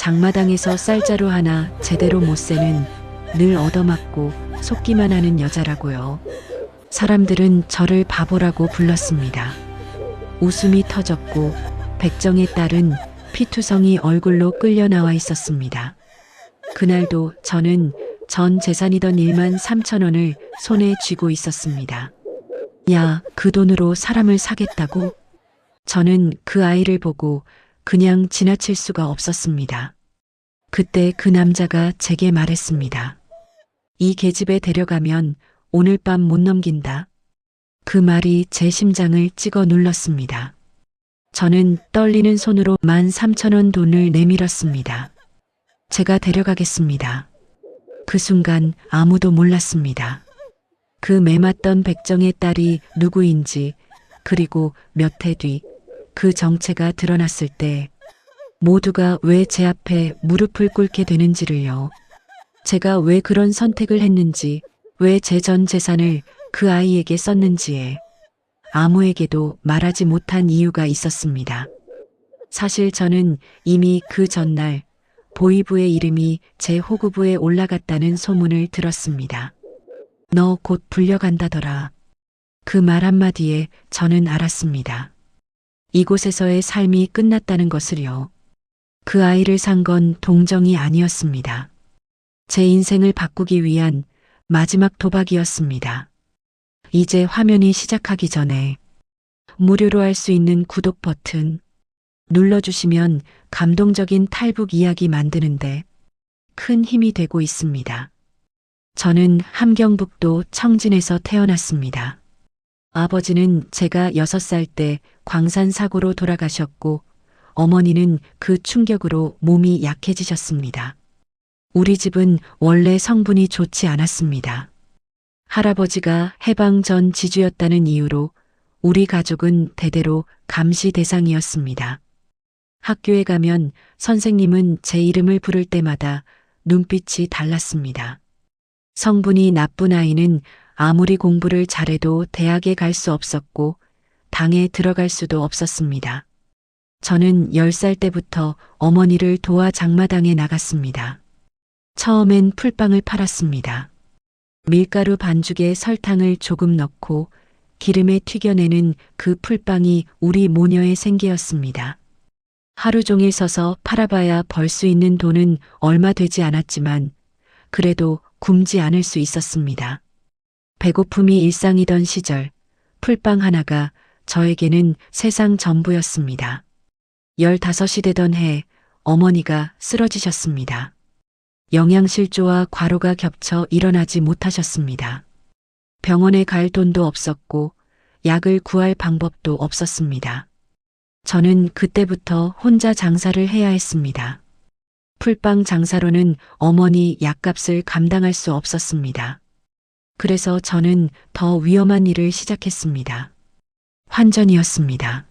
장마당에서 쌀자루 하나 제대로 못 세는 늘 얻어맞고 속기만 하는 여자라고요. 사람들은 저를 바보라고 불렀습니다. 웃음이 터졌고 백정의 딸은 피투성이 얼굴로 끌려 나와 있었습니다. 그날도 저는 전 재산이던 13,000원을 손에 쥐고 있었습니다. 야, 그 돈으로 사람을 사겠다고? 저는 그 아이를 보고 그냥 지나칠 수가 없었습니다. 그때 그 남자가 제게 말했습니다. 이 계집에 데려가면 오늘 밤 못 넘긴다. 그 말이 제 심장을 찍어 눌렀습니다. 저는 떨리는 손으로 13,000원 돈을 내밀었습니다. 제가 데려가겠습니다. 그 순간 아무도 몰랐습니다. 그 매맞던 백정의 딸이 누구인지, 그리고 몇 해 뒤 그 정체가 드러났을 때 모두가 왜 제 앞에 무릎을 꿇게 되는지를요. 제가 왜 그런 선택을 했는지, 왜 제 전 재산을 그 아이에게 썼는지에 아무에게도 말하지 못한 이유가 있었습니다. 사실 저는 이미 그 전날 보이부의 이름이 제 호구부에 올라갔다는 소문을 들었습니다. 너 곧 불려간다더라. 그 말 한마디에 저는 알았습니다. 이곳에서의 삶이 끝났다는 것을요. 그 아이를 산 건 동정이 아니었습니다. 제 인생을 바꾸기 위한 마지막 도박이었습니다. 이제 화면이 시작하기 전에 무료로 할 수 있는 구독 버튼 눌러주시면 감동적인 탈북 이야기 만드는데 큰 힘이 되고 있습니다. 저는 함경북도 청진에서 태어났습니다. 아버지는 제가 6살 때 광산 사고로 돌아가셨고 어머니는 그 충격으로 몸이 약해지셨습니다. 우리 집은 원래 성분이 좋지 않았습니다. 할아버지가 해방 전 지주였다는 이유로 우리 가족은 대대로 감시 대상이었습니다. 학교에 가면 선생님은 제 이름을 부를 때마다 눈빛이 달랐습니다. 성분이 나쁜 아이는 아무리 공부를 잘해도 대학에 갈 수 없었고 당에 들어갈 수도 없었습니다. 저는 10살 때부터 어머니를 도와 장마당에 나갔습니다. 처음엔 풀빵을 팔았습니다. 밀가루 반죽에 설탕을 조금 넣고 기름에 튀겨내는 그 풀빵이 우리 모녀의 생계였습니다. 하루 종일 서서 팔아봐야 벌 수 있는 돈은 얼마 되지 않았지만 그래도 굶지 않을 수 있었습니다. 배고픔이 일상이던 시절 풀빵 하나가 저에게는 세상 전부였습니다. 15이 되던 해 어머니가 쓰러지셨습니다. 영양실조와 과로가 겹쳐 일어나지 못하셨습니다. 병원에 갈 돈도 없었고 약을 구할 방법도 없었습니다. 저는 그때부터 혼자 장사를 해야 했습니다. 풀빵 장사로는 어머니 약값을 감당할 수 없었습니다. 그래서 저는 더 위험한 일을 시작했습니다. 환전이었습니다.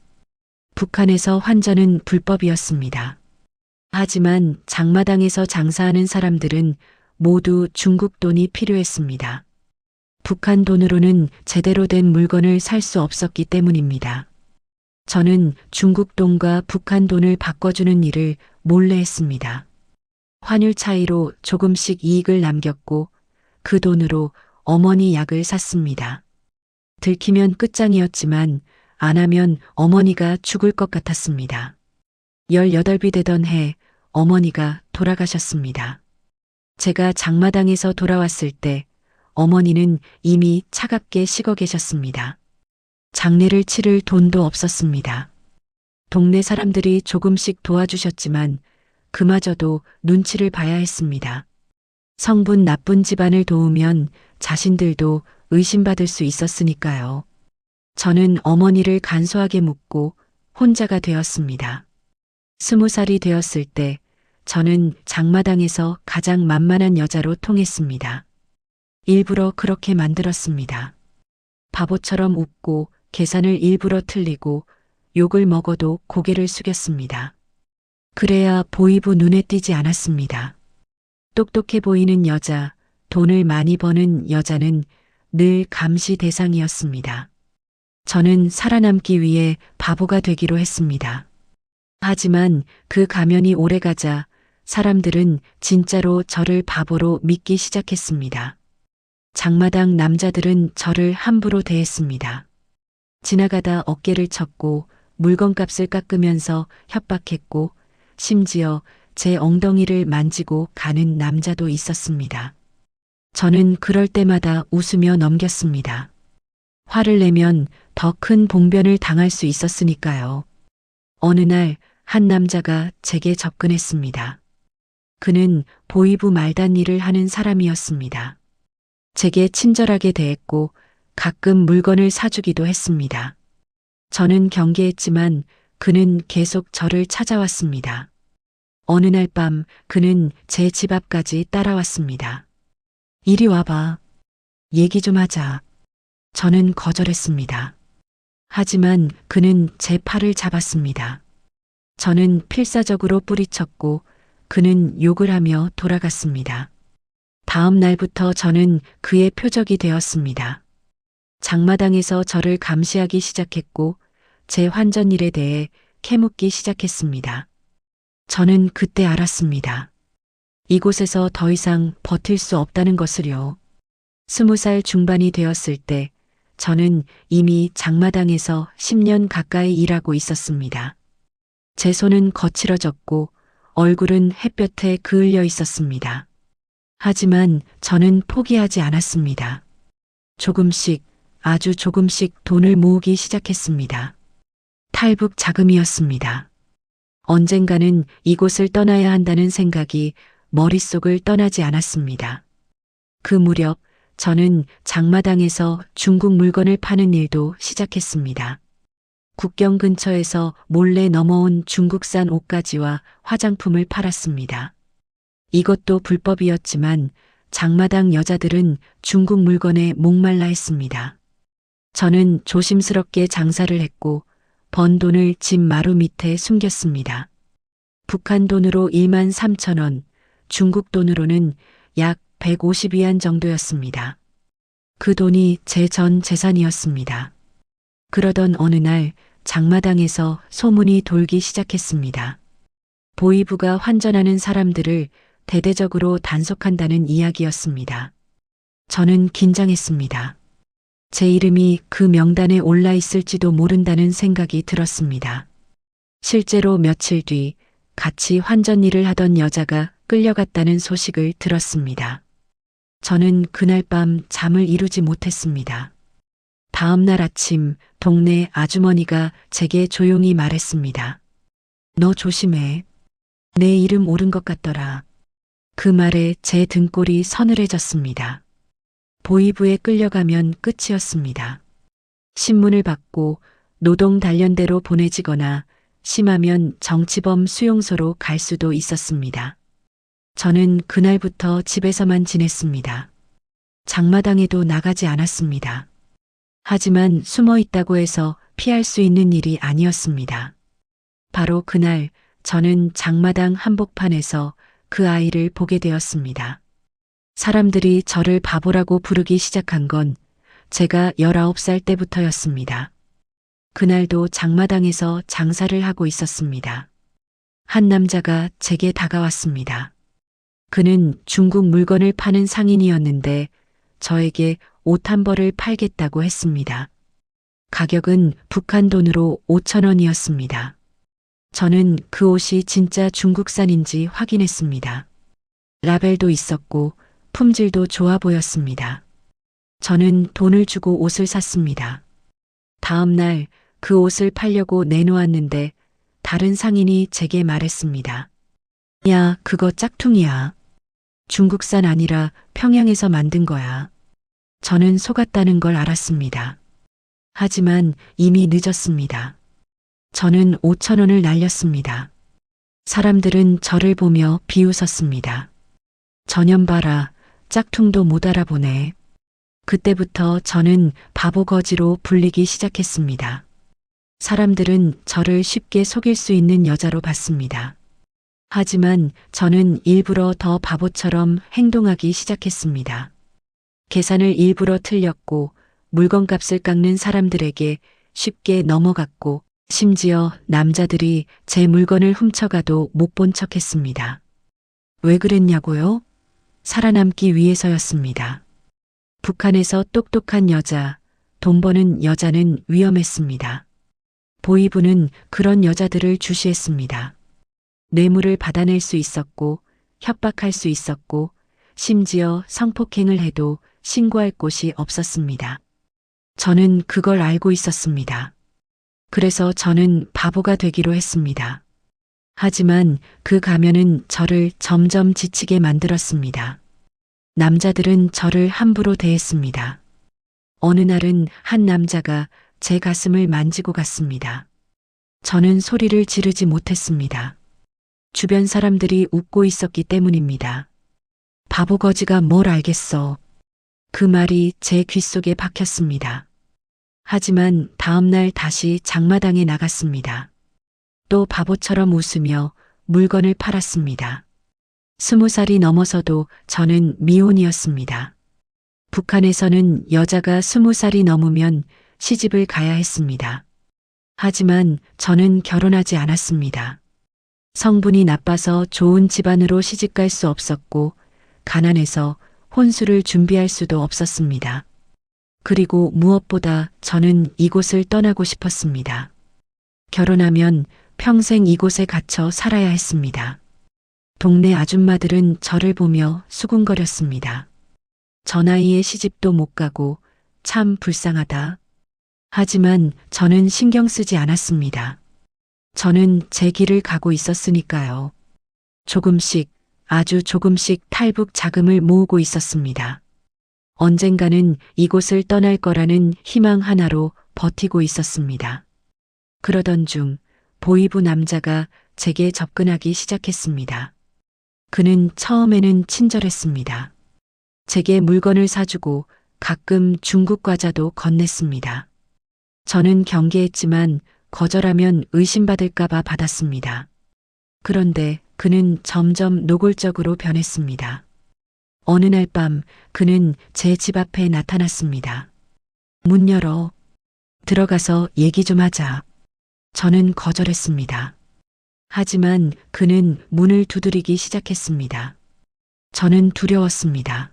북한에서 환전은 불법이었습니다. 하지만 장마당에서 장사하는 사람들은 모두 중국 돈이 필요했습니다. 북한 돈으로는 제대로 된 물건을 살 수 없었기 때문입니다. 저는 중국 돈과 북한 돈을 바꿔주는 일을 몰래 했습니다. 환율 차이로 조금씩 이익을 남겼고 그 돈으로 어머니 약을 샀습니다. 들키면 끝장이었지만 안 하면 어머니가 죽을 것 같았습니다. 18이 되던 해 어머니가 돌아가셨습니다. 제가 장마당에서 돌아왔을 때 어머니는 이미 차갑게 식어 계셨습니다. 장례를 치를 돈도 없었습니다. 동네 사람들이 조금씩 도와주셨지만 그마저도 눈치를 봐야 했습니다. 성분 나쁜 집안을 도우면 자신들도 의심받을 수 있었으니까요. 저는 어머니를 간소하게 묻고 혼자가 되었습니다. 20살이 되었을 때 저는 장마당에서 가장 만만한 여자로 통했습니다. 일부러 그렇게 만들었습니다. 바보처럼 웃고 계산을 일부러 틀리고 욕을 먹어도 고개를 숙였습니다. 그래야 보이부 눈에 띄지 않았습니다. 똑똑해 보이는 여자, 돈을 많이 버는 여자는 늘 감시 대상이었습니다. 저는 살아남기 위해 바보가 되기로 했습니다. 하지만 그 가면이 오래가자 사람들은 진짜로 저를 바보로 믿기 시작했습니다. 장마당 남자들은 저를 함부로 대했습니다. 지나가다 어깨를 쳤고 물건값을 깎으면서 협박했고 심지어 제 엉덩이를 만지고 가는 남자도 있었습니다. 저는 그럴 때마다 웃으며 넘겼습니다. 화를 내면 더 큰 봉변을 당할 수 있었으니까요. 어느 날 한 남자가 제게 접근했습니다. 그는 보이부 말단 일을 하는 사람이었습니다. 제게 친절하게 대했고 가끔 물건을 사주기도 했습니다. 저는 경계했지만 그는 계속 저를 찾아왔습니다. 어느 날 밤 그는 제 집 앞까지 따라왔습니다. 이리 와봐. 얘기 좀 하자. 저는 거절했습니다. 하지만 그는 제 팔을 잡았습니다. 저는 필사적으로 뿌리쳤고 그는 욕을 하며 돌아갔습니다. 다음 날부터 저는 그의 표적이 되었습니다. 장마당에서 저를 감시하기 시작했고 제 환전일에 대해 캐묻기 시작했습니다. 저는 그때 알았습니다. 이곳에서 더 이상 버틸 수 없다는 것을요. 20살 중반이 되었을 때 저는 이미 장마당에서 10년 가까이 일하고 있었습니다. 제 손은 거칠어졌고 얼굴은 햇볕에 그을려 있었습니다. 하지만 저는 포기하지 않았습니다. 조금씩, 아주 조금씩 돈을 모으기 시작했습니다. 탈북 자금이었습니다. 언젠가는 이곳을 떠나야 한다는 생각이 머릿속을 떠나지 않았습니다. 그 무렵 저는 장마당에서 중국 물건을 파는 일도 시작했습니다. 국경 근처에서 몰래 넘어온 중국산 옷가지와 화장품을 팔았습니다. 이것도 불법이었지만 장마당 여자들은 중국 물건에 목말라 했습니다. 저는 조심스럽게 장사를 했고 번 돈을 집 마루 밑에 숨겼습니다. 북한 돈으로 1만 3천 원, 중국 돈으로는 약 150위안 정도였습니다. 그 돈이 제 전 재산이었습니다. 그러던 어느 날 장마당에서 소문이 돌기 시작했습니다. 보이부가 환전하는 사람들을 대대적으로 단속한다는 이야기였습니다. 저는 긴장했습니다. 제 이름이 그 명단에 올라 있을지도 모른다는 생각이 들었습니다. 실제로 며칠 뒤 같이 환전 일을 하던 여자가 끌려갔다는 소식을 들었습니다. 저는 그날 밤 잠을 이루지 못했습니다. 다음 날 아침 동네 아주머니가 제게 조용히 말했습니다. 너 조심해. 내 이름 옳은 것 같더라. 그 말에 제 등골이 서늘해졌습니다. 보이부에 끌려가면 끝이었습니다. 신문을 받고 노동 단련대로 보내지거나 심하면 정치범 수용소로 갈 수도 있었습니다. 저는 그날부터 집에서만 지냈습니다. 장마당에도 나가지 않았습니다. 하지만 숨어 있다고 해서 피할 수 있는 일이 아니었습니다. 바로 그날 저는 장마당 한복판에서 그 아이를 보게 되었습니다. 사람들이 저를 바보라고 부르기 시작한 건 제가 19살 때부터였습니다. 그날도 장마당에서 장사를 하고 있었습니다. 한 남자가 제게 다가왔습니다. 그는 중국 물건을 파는 상인이었는데 저에게 옷 한 벌을 팔겠다고 했습니다. 가격은 북한 돈으로 5천 원이었습니다. 저는 그 옷이 진짜 중국산인지 확인했습니다. 라벨도 있었고 품질도 좋아 보였습니다. 저는 돈을 주고 옷을 샀습니다. 다음 날 그 옷을 팔려고 내놓았는데 다른 상인이 제게 말했습니다. 야, 그거 짝퉁이야. 중국산 아니라 평양에서 만든 거야. 저는 속았다는 걸 알았습니다. 하지만 이미 늦었습니다. 저는 5천 원을 날렸습니다. 사람들은 저를 보며 비웃었습니다. 저년 봐라, 짝퉁도 못 알아보네. 그때부터 저는 바보 거지로 불리기 시작했습니다. 사람들은 저를 쉽게 속일 수 있는 여자로 봤습니다. 하지만 저는 일부러 더 바보처럼 행동하기 시작했습니다. 계산을 일부러 틀렸고 물건값을 깎는 사람들에게 쉽게 넘어갔고 심지어 남자들이 제 물건을 훔쳐가도 못 본 척했습니다. 왜 그랬냐고요? 살아남기 위해서였습니다. 북한에서 똑똑한 여자, 돈 버는 여자는 위험했습니다. 보위부는 그런 여자들을 주시했습니다. 뇌물을 받아낼 수 있었고, 협박할 수 있었고, 심지어 성폭행을 해도 신고할 곳이 없었습니다. 저는 그걸 알고 있었습니다. 그래서 저는 바보가 되기로 했습니다. 하지만 그 가면은 저를 점점 지치게 만들었습니다. 남자들은 저를 함부로 대했습니다. 어느 날은 한 남자가 제 가슴을 만지고 갔습니다. 저는 소리를 지르지 못했습니다. 주변 사람들이 웃고 있었기 때문입니다. 바보 거지가 뭘 알겠어. 그 말이 제 귓속에 박혔습니다. 하지만 다음날 다시 장마당에 나갔습니다. 또 바보처럼 웃으며 물건을 팔았습니다. 20살이 넘어서도 저는 미혼이었습니다. 북한에서는 여자가 20살이 넘으면 시집을 가야 했습니다. 하지만 저는 결혼하지 않았습니다. 성분이 나빠서 좋은 집안으로 시집갈 수 없었고, 가난해서 혼수를 준비할 수도 없었습니다. 그리고 무엇보다 저는 이곳을 떠나고 싶었습니다. 결혼하면 평생 이곳에 갇혀 살아야 했습니다. 동네 아줌마들은 저를 보며 수군거렸습니다. 저 나이에 시집도 못 가고 참 불쌍하다. 하지만 저는 신경 쓰지 않았습니다. 저는 제 길을 가고 있었으니까요. 조금씩, 아주 조금씩 탈북 자금을 모으고 있었습니다. 언젠가는 이곳을 떠날 거라는 희망 하나로 버티고 있었습니다. 그러던 중 보위부 남자가 제게 접근하기 시작했습니다. 그는 처음에는 친절했습니다. 제게 물건을 사주고 가끔 중국 과자도 건넸습니다. 저는 경계했지만 거절하면 의심받을까봐 받았습니다. 그런데 그는 점점 노골적으로 변했습니다. 어느 날 밤 그는 제 집 앞에 나타났습니다. 문 열어. 들어가서 얘기 좀 하자. 저는 거절했습니다. 하지만 그는 문을 두드리기 시작했습니다. 저는 두려웠습니다.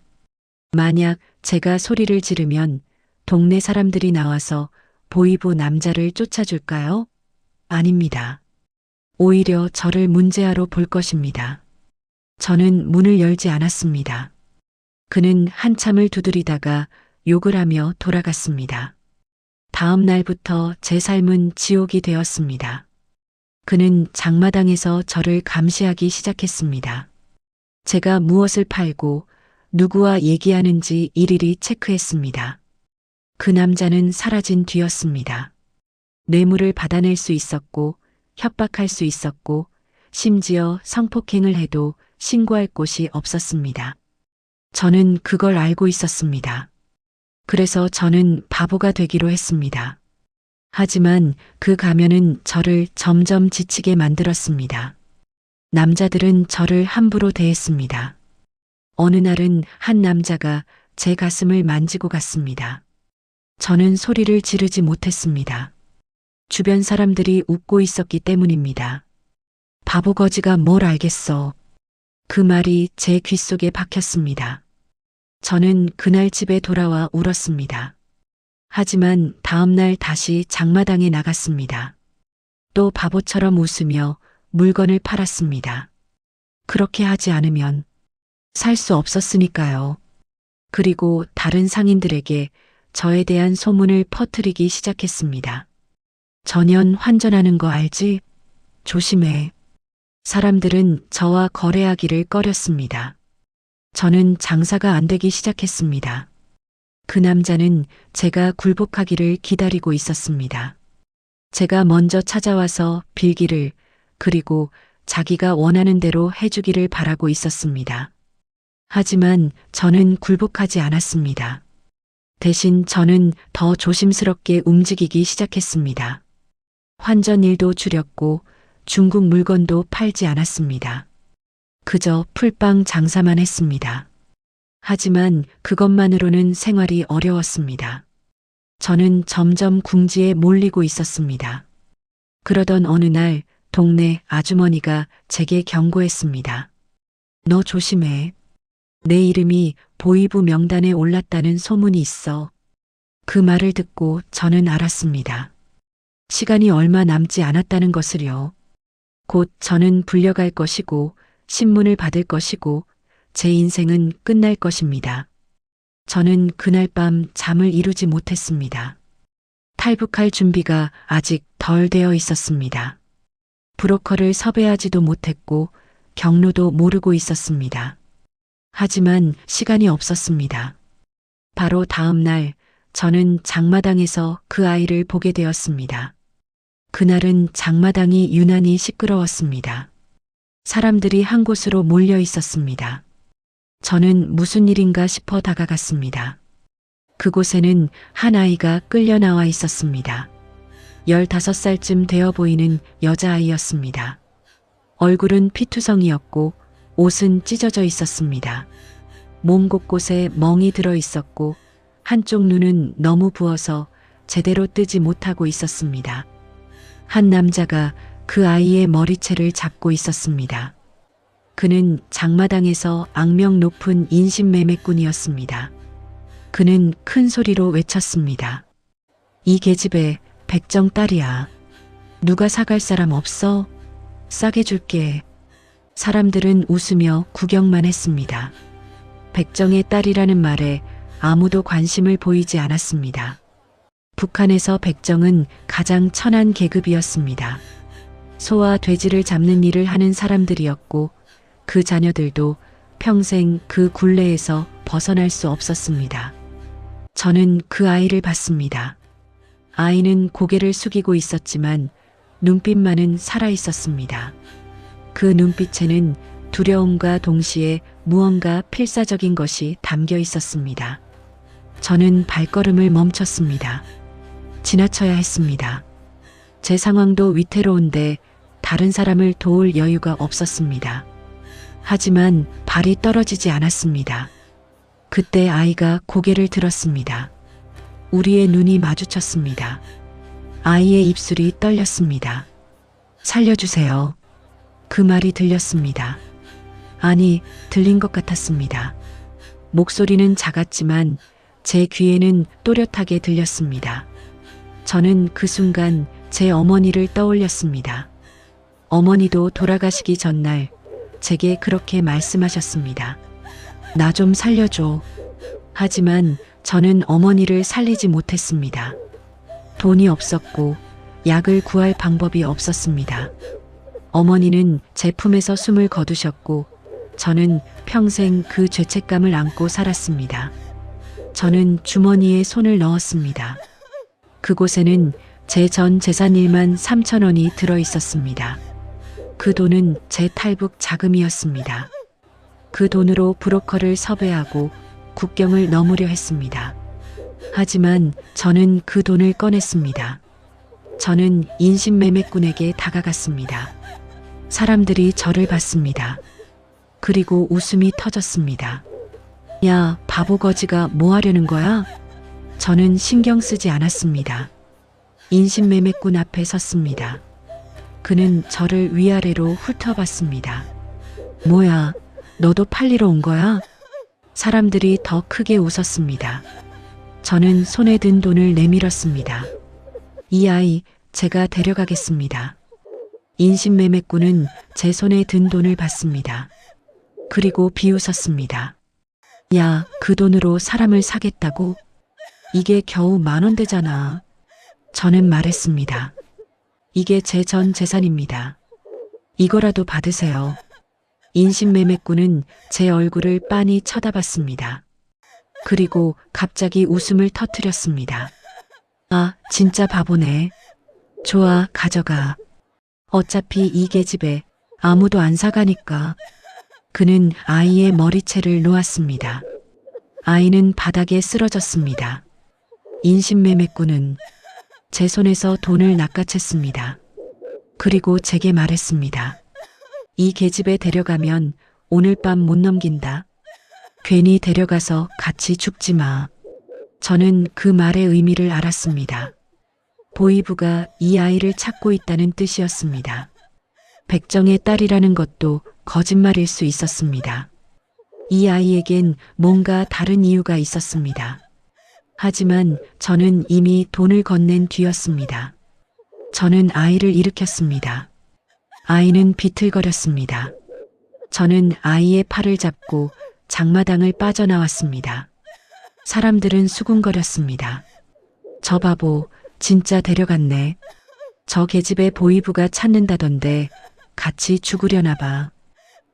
만약 제가 소리를 지르면 동네 사람들이 나와서 보위부 남자를 쫓아줄까요? 아닙니다. 오히려 저를 문제아로 볼 것입니다. 저는 문을 열지 않았습니다. 그는 한참을 두드리다가 욕을 하며 돌아갔습니다. 다음 날부터 제 삶은 지옥이 되었습니다. 그는 장마당에서 저를 감시하기 시작했습니다. 제가 무엇을 팔고 누구와 얘기하는지 일일이 체크했습니다. 그 남자는 사라진 뒤였습니다. 뇌물을 받아낼 수 있었고 협박할 수 있었고 심지어 성폭행을 해도 신고할 곳이 없었습니다. 저는 그걸 알고 있었습니다. 그래서 저는 바보가 되기로 했습니다. 하지만 그 가면은 저를 점점 지치게 만들었습니다. 남자들은 저를 함부로 대했습니다. 어느 날은 한 남자가 제 가슴을 만지고 갔습니다. 저는 소리를 지르지 못했습니다. 주변 사람들이 웃고 있었기 때문입니다. 바보 거지가 뭘 알겠어. 그 말이 제 귓속에 박혔습니다. 저는 그날 집에 돌아와 울었습니다. 하지만 다음날 다시 장마당에 나갔습니다. 또 바보처럼 웃으며 물건을 팔았습니다. 그렇게 하지 않으면 살 수 없었으니까요. 그리고 다른 상인들에게 저에 대한 소문을 퍼뜨리기 시작했습니다. 전현 환전하는 거 알지? 조심해. 사람들은 저와 거래하기를 꺼렸습니다. 저는 장사가 안 되기 시작했습니다. 그 남자는 제가 굴복하기를 기다리고 있었습니다. 제가 먼저 찾아와서 빌기를, 그리고 자기가 원하는 대로 해주기를 바라고 있었습니다. 하지만 저는 굴복하지 않았습니다. 대신 저는 더 조심스럽게 움직이기 시작했습니다. 환전 일도 줄였고 중국 물건도 팔지 않았습니다. 그저 풀빵 장사만 했습니다. 하지만 그것만으로는 생활이 어려웠습니다. 저는 점점 궁지에 몰리고 있었습니다. 그러던 어느 날 동네 아주머니가 제게 경고했습니다. 너 조심해. 내 이름이 보위부 명단에 올랐다는 소문이 있어. 그 말을 듣고 저는 알았습니다. 시간이 얼마 남지 않았다는 것을요. 곧 저는 불려갈 것이고 신문을 받을 것이고 제 인생은 끝날 것입니다. 저는 그날 밤 잠을 이루지 못했습니다. 탈북할 준비가 아직 덜 되어 있었습니다. 브로커를 섭외하지도 못했고 경로도 모르고 있었습니다. 하지만 시간이 없었습니다. 바로 다음 날 저는 장마당에서 그 아이를 보게 되었습니다. 그날은 장마당이 유난히 시끄러웠습니다. 사람들이 한 곳으로 몰려 있었습니다. 저는 무슨 일인가 싶어 다가갔습니다. 그곳에는 한 아이가 끌려 나와 있었습니다. 15살쯤 되어 보이는 여자아이였습니다. 얼굴은 피투성이었고 옷은 찢어져 있었습니다. 몸 곳곳에 멍이 들어 있었고 한쪽 눈은 너무 부어서 제대로 뜨지 못하고 있었습니다. 한 남자가 그 아이의 머리채를 잡고 있었습니다. 그는 장마당에서 악명 높은 인신매매꾼이었습니다. 그는 큰 소리로 외쳤습니다. 이 계집애 백정 딸이야. 누가 사갈 사람 없어? 싸게 줄게. 사람들은 웃으며 구경만 했습니다. 백정의 딸이라는 말에 아무도 관심을 보이지 않았습니다. 북한에서 백정은 가장 천한 계급이었습니다. 소와 돼지를 잡는 일을 하는 사람들이었고 그 자녀들도 평생 그 굴레에서 벗어날 수 없었습니다. 저는 그 아이를 봤습니다. 아이는 고개를 숙이고 있었지만 눈빛만은 살아 있었습니다. 그 눈빛에는 두려움과 동시에 무언가 필사적인 것이 담겨 있었습니다. 저는 발걸음을 멈췄습니다. 지나쳐야 했습니다. 제 상황도 위태로운데 다른 사람을 도울 여유가 없었습니다. 하지만 발이 떨어지지 않았습니다. 그때 아이가 고개를 들었습니다. 우리의 눈이 마주쳤습니다. 아이의 입술이 떨렸습니다. 살려주세요. 그 말이 들렸습니다. 아니, 들린 것 같았습니다. 목소리는 작았지만 제 귀에는 또렷하게 들렸습니다. 저는 그 순간 제 어머니를 떠올렸습니다. 어머니도 돌아가시기 전날 제게 그렇게 말씀하셨습니다. 나 좀 살려줘. 하지만 저는 어머니를 살리지 못했습니다. 돈이 없었고 약을 구할 방법이 없었습니다. 어머니는 제 품에서 숨을 거두셨고 저는 평생 그 죄책감을 안고 살았습니다. 저는 주머니에 손을 넣었습니다. 그곳에는 제 전 재산 1만 3천 원이 들어 있었습니다. 그 돈은 제 탈북 자금이었습니다. 그 돈으로 브로커를 섭외하고 국경을 넘으려 했습니다. 하지만 저는 그 돈을 꺼냈습니다. 저는 인신매매꾼에게 다가갔습니다. 사람들이 저를 봤습니다. 그리고 웃음이 터졌습니다. 야, 바보 거지가 뭐 하려는 거야? 저는 신경 쓰지 않았습니다. 인신매매꾼 앞에 섰습니다. 그는 저를 위아래로 훑어봤습니다. 뭐야, 너도 팔리러 온 거야? 사람들이 더 크게 웃었습니다. 저는 손에 든 돈을 내밀었습니다. 이 아이 제가 데려가겠습니다. 인신매매꾼은 제 손에 든 돈을 받습니다. 그리고 비웃었습니다. 야, 그 돈으로 사람을 사겠다고? 이게 겨우 10,000원 되잖아. 저는 말했습니다. 이게 제 전 재산입니다. 이거라도 받으세요. 인신매매꾼은 제 얼굴을 빤히 쳐다봤습니다. 그리고 갑자기 웃음을 터뜨렸습니다. 아, 진짜 바보네. 좋아, 가져가. 어차피 이 계집애 아무도 안 사가니까. 그는 아이의 머리채를 놓았습니다. 아이는 바닥에 쓰러졌습니다. 인신매매꾼은 제 손에서 돈을 낚아챘습니다. 그리고 제게 말했습니다. 이 계집애 데려가면 오늘 밤 못 넘긴다. 괜히 데려가서 같이 죽지 마. 저는 그 말의 의미를 알았습니다. 보위부가 이 아이를 찾고 있다는 뜻이었습니다. 백정의 딸이라는 것도 거짓말일 수 있었습니다. 이 아이에겐 뭔가 다른 이유가 있었습니다. 하지만 저는 이미 돈을 건넨 뒤였습니다. 저는 아이를 일으켰습니다. 아이는 비틀거렸습니다. 저는 아이의 팔을 잡고 장마당을 빠져나왔습니다. 사람들은 수군거렸습니다. 저 바보, 진짜 데려갔네. 저 계집애 보이부가 찾는다던데 같이 죽으려나 봐.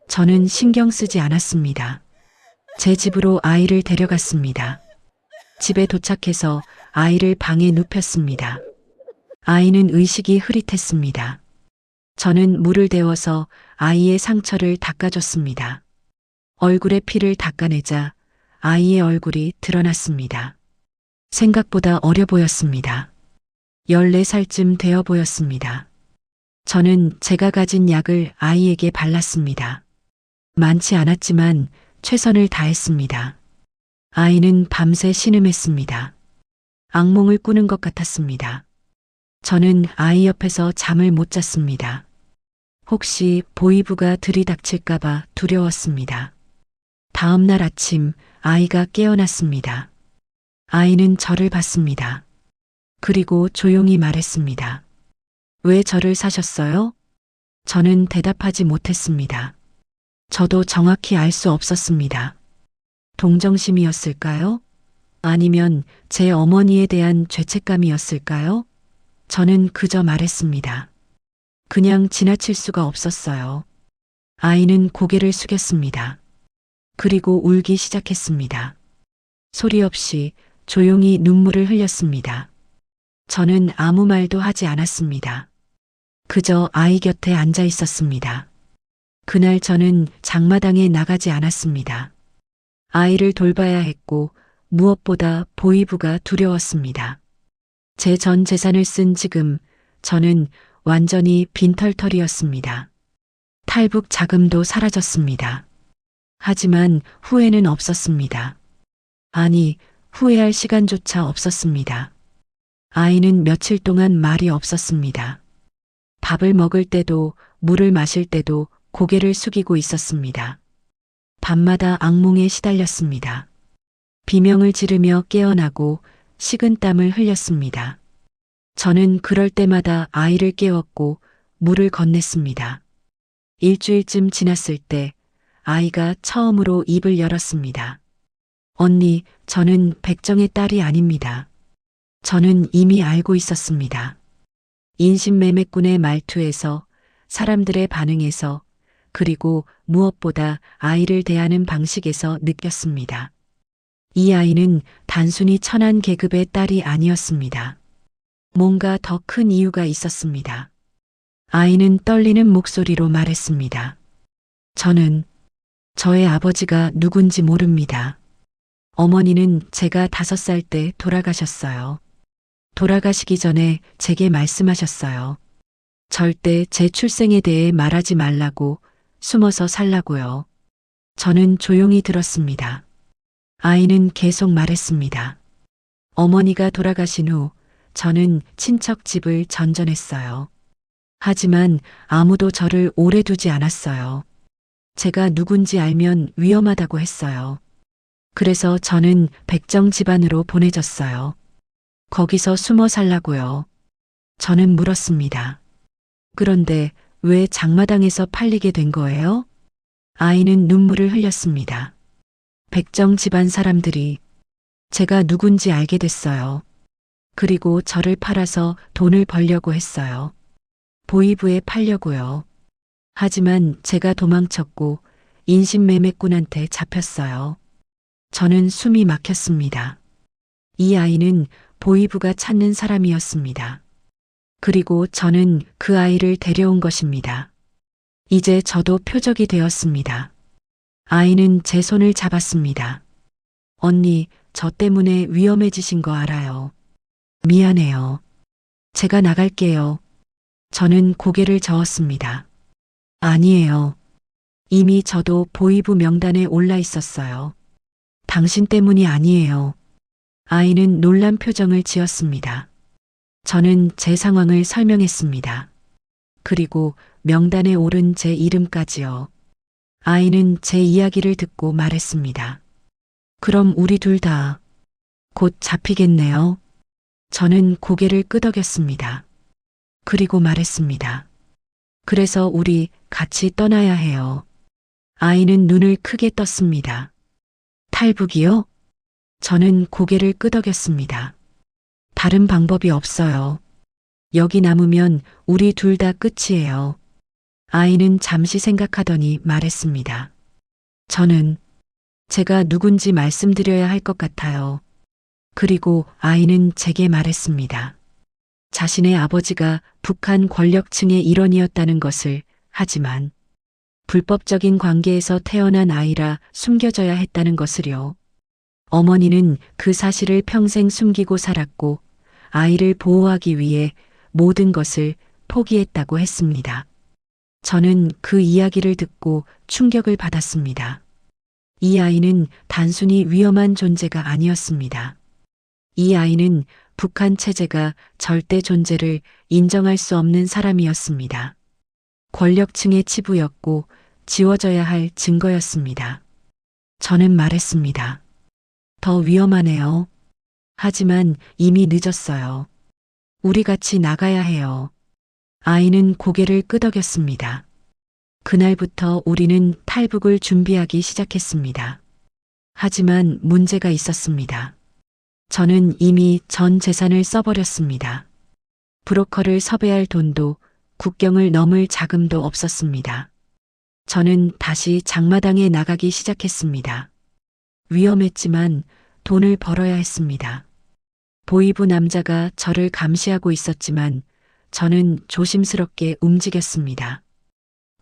저는 신경 쓰지 않았습니다. 제 집으로 아이를 데려갔습니다. 집에 도착해서 아이를 방에 눕혔습니다. 아이는 의식이 흐릿했습니다. 저는 물을 데워서 아이의 상처를 닦아줬습니다. 얼굴에 피를 닦아내자 아이의 얼굴이 드러났습니다. 생각보다 어려 보였습니다. 14살쯤 되어 보였습니다. 저는 제가 가진 약을 아이에게 발랐습니다. 많지 않았지만 최선을 다했습니다. 아이는 밤새 신음했습니다. 악몽을 꾸는 것 같았습니다. 저는 아이 옆에서 잠을 못 잤습니다. 혹시 보이부가 들이닥칠까봐 두려웠습니다. 다음 날 아침 아이가 깨어났습니다. 아이는 저를 봤습니다. 그리고 조용히 말했습니다. 왜 저를 사셨어요? 저는 대답하지 못했습니다. 저도 정확히 알 수 없었습니다. 동정심이었을까요? 아니면 제 어머니에 대한 죄책감이었을까요? 저는 그저 말했습니다. 그냥 지나칠 수가 없었어요. 아이는 고개를 숙였습니다. 그리고 울기 시작했습니다. 소리 없이 조용히 눈물을 흘렸습니다. 저는 아무 말도 하지 않았습니다. 그저 아이 곁에 앉아 있었습니다. 그날 저는 장마당에 나가지 않았습니다. 아이를 돌봐야 했고 무엇보다 보이부가 두려웠습니다. 제 전 재산을 쓴 지금 저는 완전히 빈털털이었습니다. 탈북 자금도 사라졌습니다. 하지만 후회는 없었습니다. 아니, 후회할 시간조차 없었습니다. 아이는 며칠 동안 말이 없었습니다. 밥을 먹을 때도 물을 마실 때도 고개를 숙이고 있었습니다. 밤마다 악몽에 시달렸습니다. 비명을 지르며 깨어나고 식은땀을 흘렸습니다. 저는 그럴 때마다 아이를 깨웠고 물을 건넸습니다. 일주일쯤 지났을 때 아이가 처음으로 입을 열었습니다. 언니, 저는 백정의 딸이 아닙니다. 저는 이미 알고 있었습니다. 인신매매꾼의 말투에서, 사람들의 반응에서, 그리고 무엇보다 아이를 대하는 방식에서 느꼈습니다. 이 아이는 단순히 천한 계급의 딸이 아니었습니다. 뭔가 더 큰 이유가 있었습니다. 아이는 떨리는 목소리로 말했습니다. 저의 아버지가 누군지 모릅니다. 어머니는 제가 5살 때 돌아가셨어요. 돌아가시기 전에 제게 말씀하셨어요. 절대 제 출생에 대해 말하지 말라고, 숨어서 살라고요. 저는 조용히 들었습니다. 아이는 계속 말했습니다. 어머니가 돌아가신 후 저는 친척 집을 전전했어요. 하지만 아무도 저를 오래 두지 않았어요. 제가 누군지 알면 위험하다고 했어요. 그래서 저는 백정 집안으로 보내졌어요. 거기서 숨어 살라고요. 저는 물었습니다. 그런데 왜 장마당에서 팔리게 된 거예요? 아이는 눈물을 흘렸습니다. 백정 집안 사람들이 제가 누군지 알게 됐어요. 그리고 저를 팔아서 돈을 벌려고 했어요. 보이부에 팔려고요. 하지만 제가 도망쳤고 인신매매꾼한테 잡혔어요. 저는 숨이 막혔습니다. 이 아이는 보이부가 찾는 사람이었습니다. 그리고 저는 그 아이를 데려온 것입니다. 이제 저도 표적이 되었습니다. 아이는 제 손을 잡았습니다. 언니, 저 때문에 위험해지신 거 알아요. 미안해요. 제가 나갈게요. 저는 고개를 저었습니다. 아니에요. 이미 저도 보이부 명단에 올라 있었어요. 당신 때문이 아니에요. 아이는 놀란 표정을 지었습니다. 저는 제 상황을 설명했습니다. 그리고 명단에 오른 제 이름까지요. 아이는 제 이야기를 듣고 말했습니다. 그럼 우리 둘 다 곧 잡히겠네요. 저는 고개를 끄덕였습니다. 그리고 말했습니다. 그래서 우리 같이 떠나야 해요. 아이는 눈을 크게 떴습니다. 탈북이요? 저는 고개를 끄덕였습니다. 다른 방법이 없어요. 여기 남으면 우리 둘 다 끝이에요. 아이는 잠시 생각하더니 말했습니다. 저는 제가 누군지 말씀드려야 할 것 같아요. 그리고 아이는 제게 말했습니다. 자신의 아버지가 북한 권력층의 일원이었다는 것을, 하지만 불법적인 관계에서 태어난 아이라 숨겨져야 했다는 것을요. 어머니는 그 사실을 평생 숨기고 살았고 아이를 보호하기 위해 모든 것을 포기했다고 했습니다. 저는 그 이야기를 듣고 충격을 받았습니다. 이 아이는 단순히 위험한 존재가 아니었습니다. 이 아이는 북한 체제가 절대 존재를 인정할 수 없는 사람이었습니다. 권력층의 치부였고 지워져야 할 증거였습니다. 저는 말했습니다. 더 위험하네요. 하지만 이미 늦었어요. 우리 같이 나가야 해요. 아이는 고개를 끄덕였습니다. 그날부터 우리는 탈북을 준비하기 시작했습니다. 하지만 문제가 있었습니다. 저는 이미 전 재산을 써버렸습니다. 브로커를 섭외할 돈도 국경을 넘을 자금도 없었습니다. 저는 다시 장마당에 나가기 시작했습니다. 위험했지만 돈을 벌어야 했습니다. 보이부 남자가 저를 감시하고 있었지만 저는 조심스럽게 움직였습니다.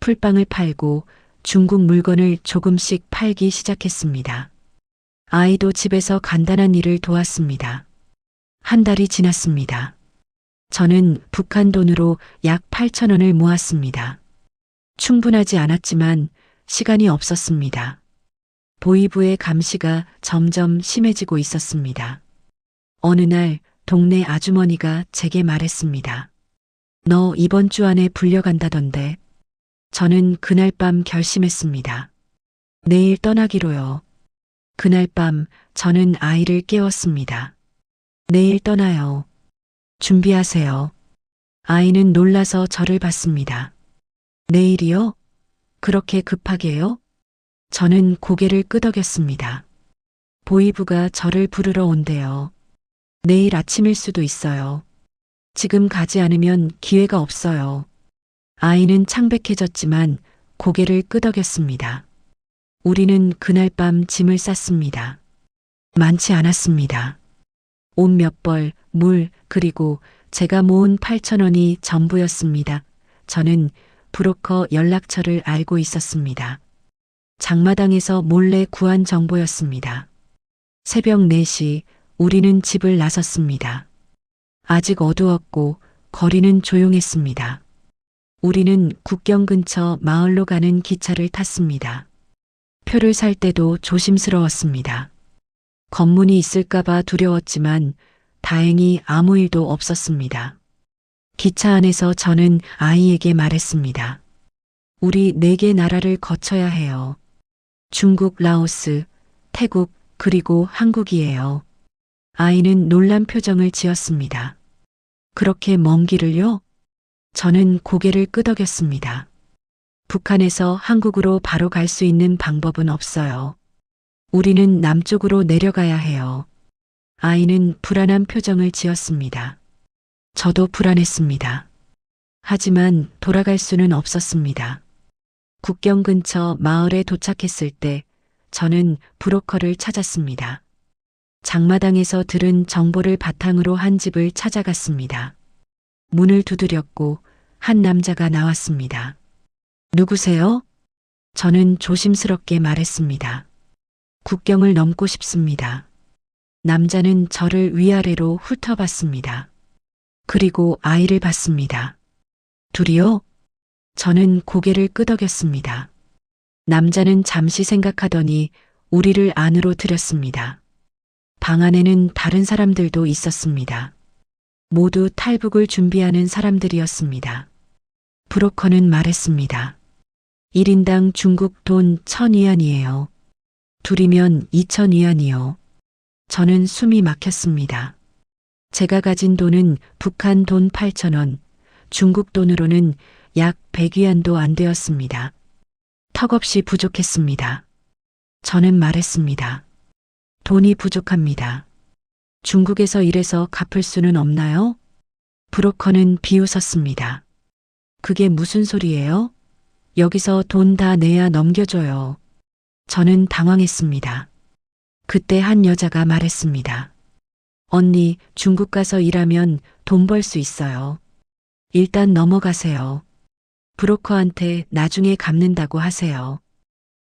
풀빵을 팔고 중국 물건을 조금씩 팔기 시작했습니다. 아이도 집에서 간단한 일을 도왔습니다. 한 달이 지났습니다. 저는 북한 돈으로 약 8,000원을 모았습니다. 충분하지 않았지만 시간이 없었습니다. 보이부의 감시가 점점 심해지고 있었습니다. 어느 날 동네 아주머니가 제게 말했습니다. 너 이번 주 안에 불려간다던데. 저는 그날 밤 결심했습니다. 내일 떠나기로요. 그날 밤 저는 아이를 깨웠습니다. 내일 떠나요. 준비하세요. 아이는 놀라서 저를 봤습니다. 내일이요? 그렇게 급하게요? 저는 고개를 끄덕였습니다. 보이부가 저를 부르러 온대요. 내일 아침일 수도 있어요. 지금 가지 않으면 기회가 없어요. 아이는 창백해졌지만 고개를 끄덕였습니다. 우리는 그날 밤 짐을 쌌습니다. 많지 않았습니다. 옷 몇 벌, 물, 그리고 제가 모은 8,000원이 전부였습니다. 저는 브로커 연락처를 알고 있었습니다. 장마당에서 몰래 구한 정보였습니다. 새벽 4시 우리는 집을 나섰습니다. 아직 어두웠고 거리는 조용했습니다. 우리는 국경 근처 마을로 가는 기차를 탔습니다. 표를 살 때도 조심스러웠습니다. 검문이 있을까봐 두려웠지만 다행히 아무 일도 없었습니다. 기차 안에서 저는 아이에게 말했습니다. 우리 4개 나라를 거쳐야 해요. 중국, 라오스, 태국, 그리고 한국이에요. 아이는 놀란 표정을 지었습니다. 그렇게 먼 길을요? 저는 고개를 끄덕였습니다. 북한에서 한국으로 바로 갈 수 있는 방법은 없어요. 우리는 남쪽으로 내려가야 해요. 아이는 불안한 표정을 지었습니다. 저도 불안했습니다. 하지만 돌아갈 수는 없었습니다. 국경 근처 마을에 도착했을 때 저는 브로커를 찾았습니다. 장마당에서 들은 정보를 바탕으로 한 집을 찾아갔습니다. 문을 두드렸고 한 남자가 나왔습니다. 누구세요? 저는 조심스럽게 말했습니다. 국경을 넘고 싶습니다. 남자는 저를 위아래로 훑어봤습니다. 그리고 아이를 봤습니다. 둘이요? 저는 고개를 끄덕였습니다. 남자는 잠시 생각하더니 우리를 안으로 들였습니다. 방 안에는 다른 사람들도 있었습니다. 모두 탈북을 준비하는 사람들이었습니다. 브로커는 말했습니다. 1인당 중국 돈 1000위안이에요. 둘이면 2000위안이요. 저는 숨이 막혔습니다. 제가 가진 돈은 북한 돈 8,000원, 중국 돈으로는 약 100위안도 안 되었습니다. 턱없이 부족했습니다. 저는 말했습니다. 돈이 부족합니다. 중국에서 일해서 갚을 수는 없나요? 브로커는 비웃었습니다. 그게 무슨 소리예요? 여기서 돈 다 내야 넘겨줘요. 저는 당황했습니다. 그때 한 여자가 말했습니다. 언니, 중국 가서 일하면 돈 벌 수 있어요. 일단 넘어가세요. 브로커한테 나중에 갚는다고 하세요.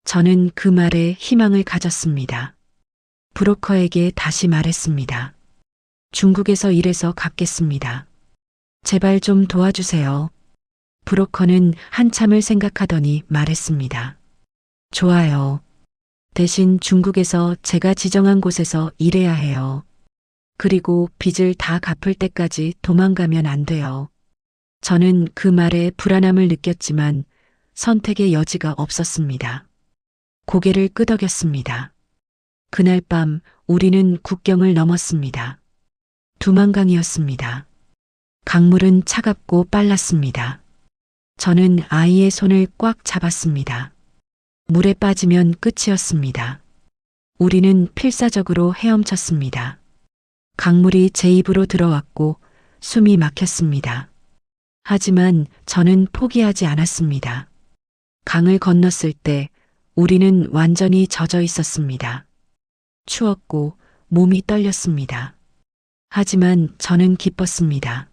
저는 그 말에 희망을 가졌습니다. 브로커에게 다시 말했습니다. 중국에서 일해서 갚겠습니다. 제발 좀 도와주세요. 브로커는 한참을 생각하더니 말했습니다. 좋아요. 대신 중국에서 제가 지정한 곳에서 일해야 해요. 그리고 빚을 다 갚을 때까지 도망가면 안 돼요. 저는 그 말에 불안함을 느꼈지만 선택의 여지가 없었습니다. 고개를 끄덕였습니다. 그날 밤 우리는 국경을 넘었습니다. 두만강이었습니다. 강물은 차갑고 빨랐습니다. 저는 아이의 손을 꽉 잡았습니다. 물에 빠지면 끝이었습니다. 우리는 필사적으로 헤엄쳤습니다. 강물이 제 입으로 들어왔고 숨이 막혔습니다. 하지만 저는 포기하지 않았습니다. 강을 건넜을 때 우리는 완전히 젖어 있었습니다. 추웠고 몸이 떨렸습니다. 하지만 저는 기뻤습니다.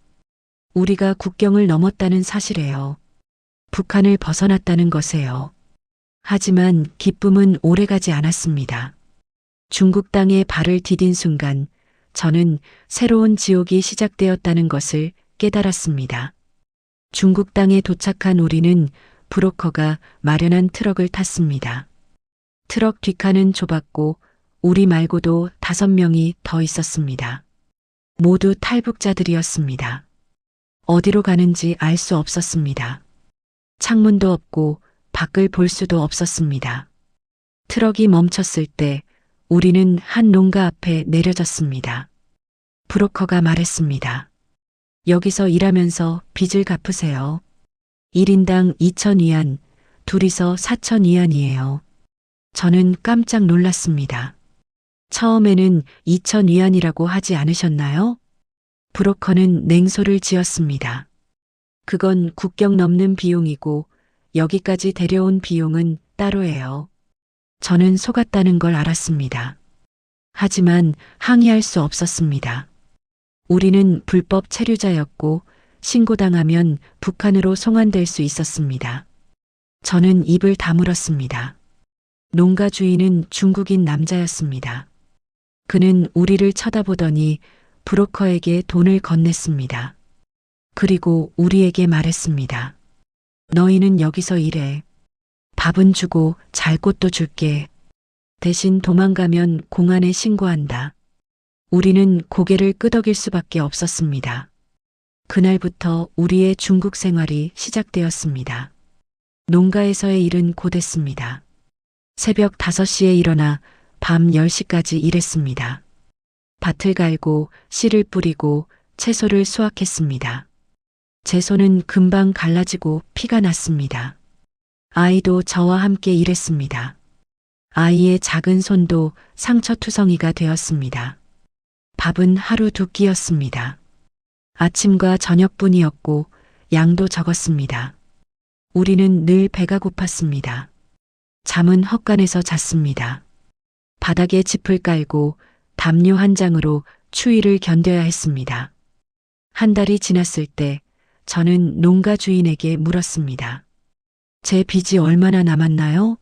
우리가 국경을 넘었다는 사실에요. 북한을 벗어났다는 것에요. 하지만 기쁨은 오래가지 않았습니다. 중국 땅에 발을 디딘 순간 저는 새로운 지옥이 시작되었다는 것을 깨달았습니다. 중국 땅에 도착한 우리는 브로커가 마련한 트럭을 탔습니다. 트럭 뒷칸은 좁았고 우리 말고도 5명이 더 있었습니다. 모두 탈북자들이었습니다. 어디로 가는지 알 수 없었습니다. 창문도 없고 밖을 볼 수도 없었습니다. 트럭이 멈췄을 때 우리는 한 농가 앞에 내려졌습니다. 브로커가 말했습니다. 여기서 일하면서 빚을 갚으세요. 1인당 2,000위안, 둘이서 4,000위안이에요. 저는 깜짝 놀랐습니다. 처음에는 2,000위안이라고 하지 않으셨나요? 브로커는 냉소를 지었습니다. 그건 국경 넘는 비용이고 여기까지 데려온 비용은 따로예요. 저는 속았다는 걸 알았습니다. 하지만 항의할 수 없었습니다. 우리는 불법 체류자였고 신고당하면 북한으로 송환될 수 있었습니다. 저는 입을 다물었습니다. 농가 주인은 중국인 남자였습니다. 그는 우리를 쳐다보더니 브로커에게 돈을 건넸습니다. 그리고 우리에게 말했습니다. 너희는 여기서 일해. 밥은 주고 잘 곳도 줄게. 대신 도망가면 공안에 신고한다. 우리는 고개를 끄덕일 수밖에 없었습니다. 그날부터 우리의 중국 생활이 시작되었습니다. 농가에서의 일은 고됐습니다. 새벽 5시에 일어나 밤 10시까지 일했습니다. 밭을 갈고 씨를 뿌리고 채소를 수확했습니다. 제 손은 금방 갈라지고 피가 났습니다. 아이도 저와 함께 일했습니다. 아이의 작은 손도 상처투성이가 되었습니다. 밥은 하루 2끼였습니다. 아침과 저녁뿐이었고 양도 적었습니다. 우리는 늘 배가 고팠습니다. 잠은 헛간에서 잤습니다. 바닥에 짚을 깔고 담요 한 장으로 추위를 견뎌야 했습니다. 한 달이 지났을 때 저는 농가 주인에게 물었습니다. 제 빚이 얼마나 남았나요?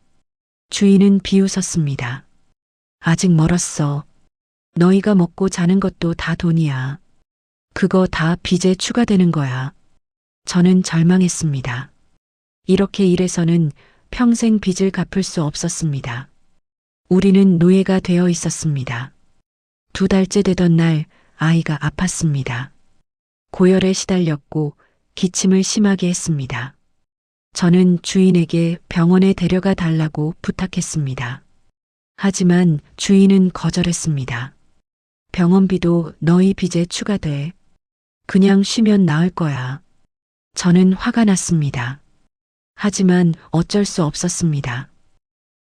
주인은 비웃었습니다. 아직 멀었어. 너희가 먹고 자는 것도 다 돈이야. 그거 다 빚에 추가되는 거야. 저는 절망했습니다. 이렇게 일해서는 평생 빚을 갚을 수 없었습니다. 우리는 노예가 되어 있었습니다. 2달째 되던 날 아이가 아팠습니다. 고열에 시달렸고 기침을 심하게 했습니다. 저는 주인에게 병원에 데려가 달라고 부탁했습니다. 하지만 주인은 거절했습니다. 병원비도 너희 빚에 추가돼. 그냥 쉬면 나을 거야. 저는 화가 났습니다. 하지만 어쩔 수 없었습니다.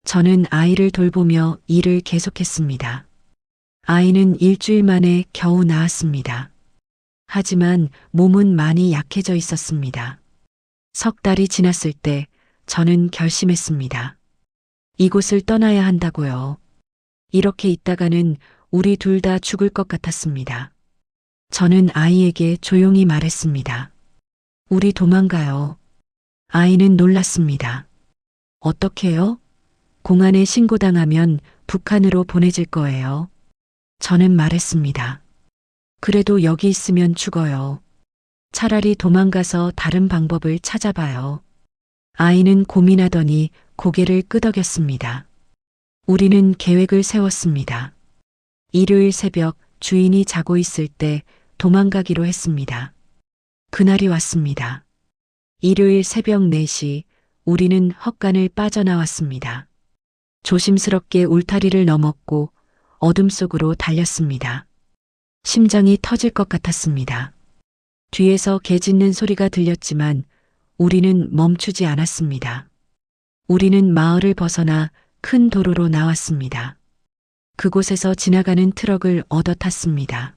저는 아이를 돌보며 일을 계속했습니다. 아이는 일주일 만에 겨우 나았습니다. 하지만 몸은 많이 약해져 있었습니다. 석 달이 지났을 때 저는 결심했습니다. 이곳을 떠나야 한다고요. 이렇게 있다가는 우리 둘 다 죽을 것 같았습니다. 저는 아이에게 조용히 말했습니다. 우리 도망가요. 아이는 놀랐습니다. 어떻게요? 공안에 신고당하면 북한으로 보내질 거예요. 저는 말했습니다. 그래도 여기 있으면 죽어요. 차라리 도망가서 다른 방법을 찾아봐요. 아이는 고민하더니 고개를 끄덕였습니다. 우리는 계획을 세웠습니다. 일요일 새벽 주인이 자고 있을 때 도망가기로 했습니다. 그날이 왔습니다. 일요일 새벽 4시 우리는 헛간을 빠져나왔습니다. 조심스럽게 울타리를 넘었고 어둠 속으로 달렸습니다. 심장이 터질 것 같았습니다. 뒤에서 개 짖는 소리가 들렸지만 우리는 멈추지 않았습니다. 우리는 마을을 벗어나 큰 도로로 나왔습니다. 그곳에서 지나가는 트럭을 얻어 탔습니다.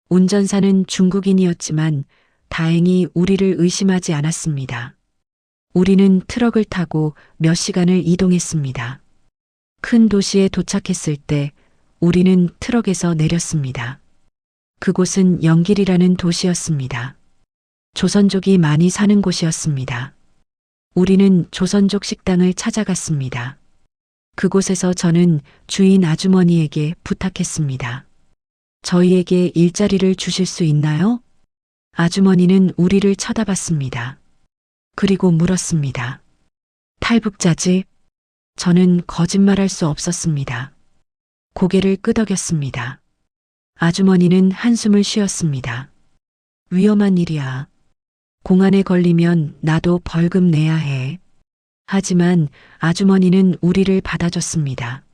운전사는 중국인이었지만 다행히 우리를 의심하지 않았습니다. 우리는 트럭을 타고 몇 시간을 이동했습니다. 큰 도시에 도착했을 때 우리는 트럭에서 내렸습니다. 그곳은 영길이라는 도시였습니다. 조선족이 많이 사는 곳이었습니다. 우리는 조선족 식당을 찾아갔습니다. 그곳에서 저는 주인 아주머니에게 부탁했습니다. 저희에게 일자리를 주실 수 있나요? 아주머니는 우리를 쳐다봤습니다. 그리고 물었습니다. 탈북자지? 저는 거짓말할 수 없었습니다. 고개를 끄덕였습니다. 아주머니는 한숨을 쉬었습니다. 위험한 일이야. 공안에 걸리면 나도 벌금 내야 해. 하지만 아주머니는 우리를 받아줬습니다.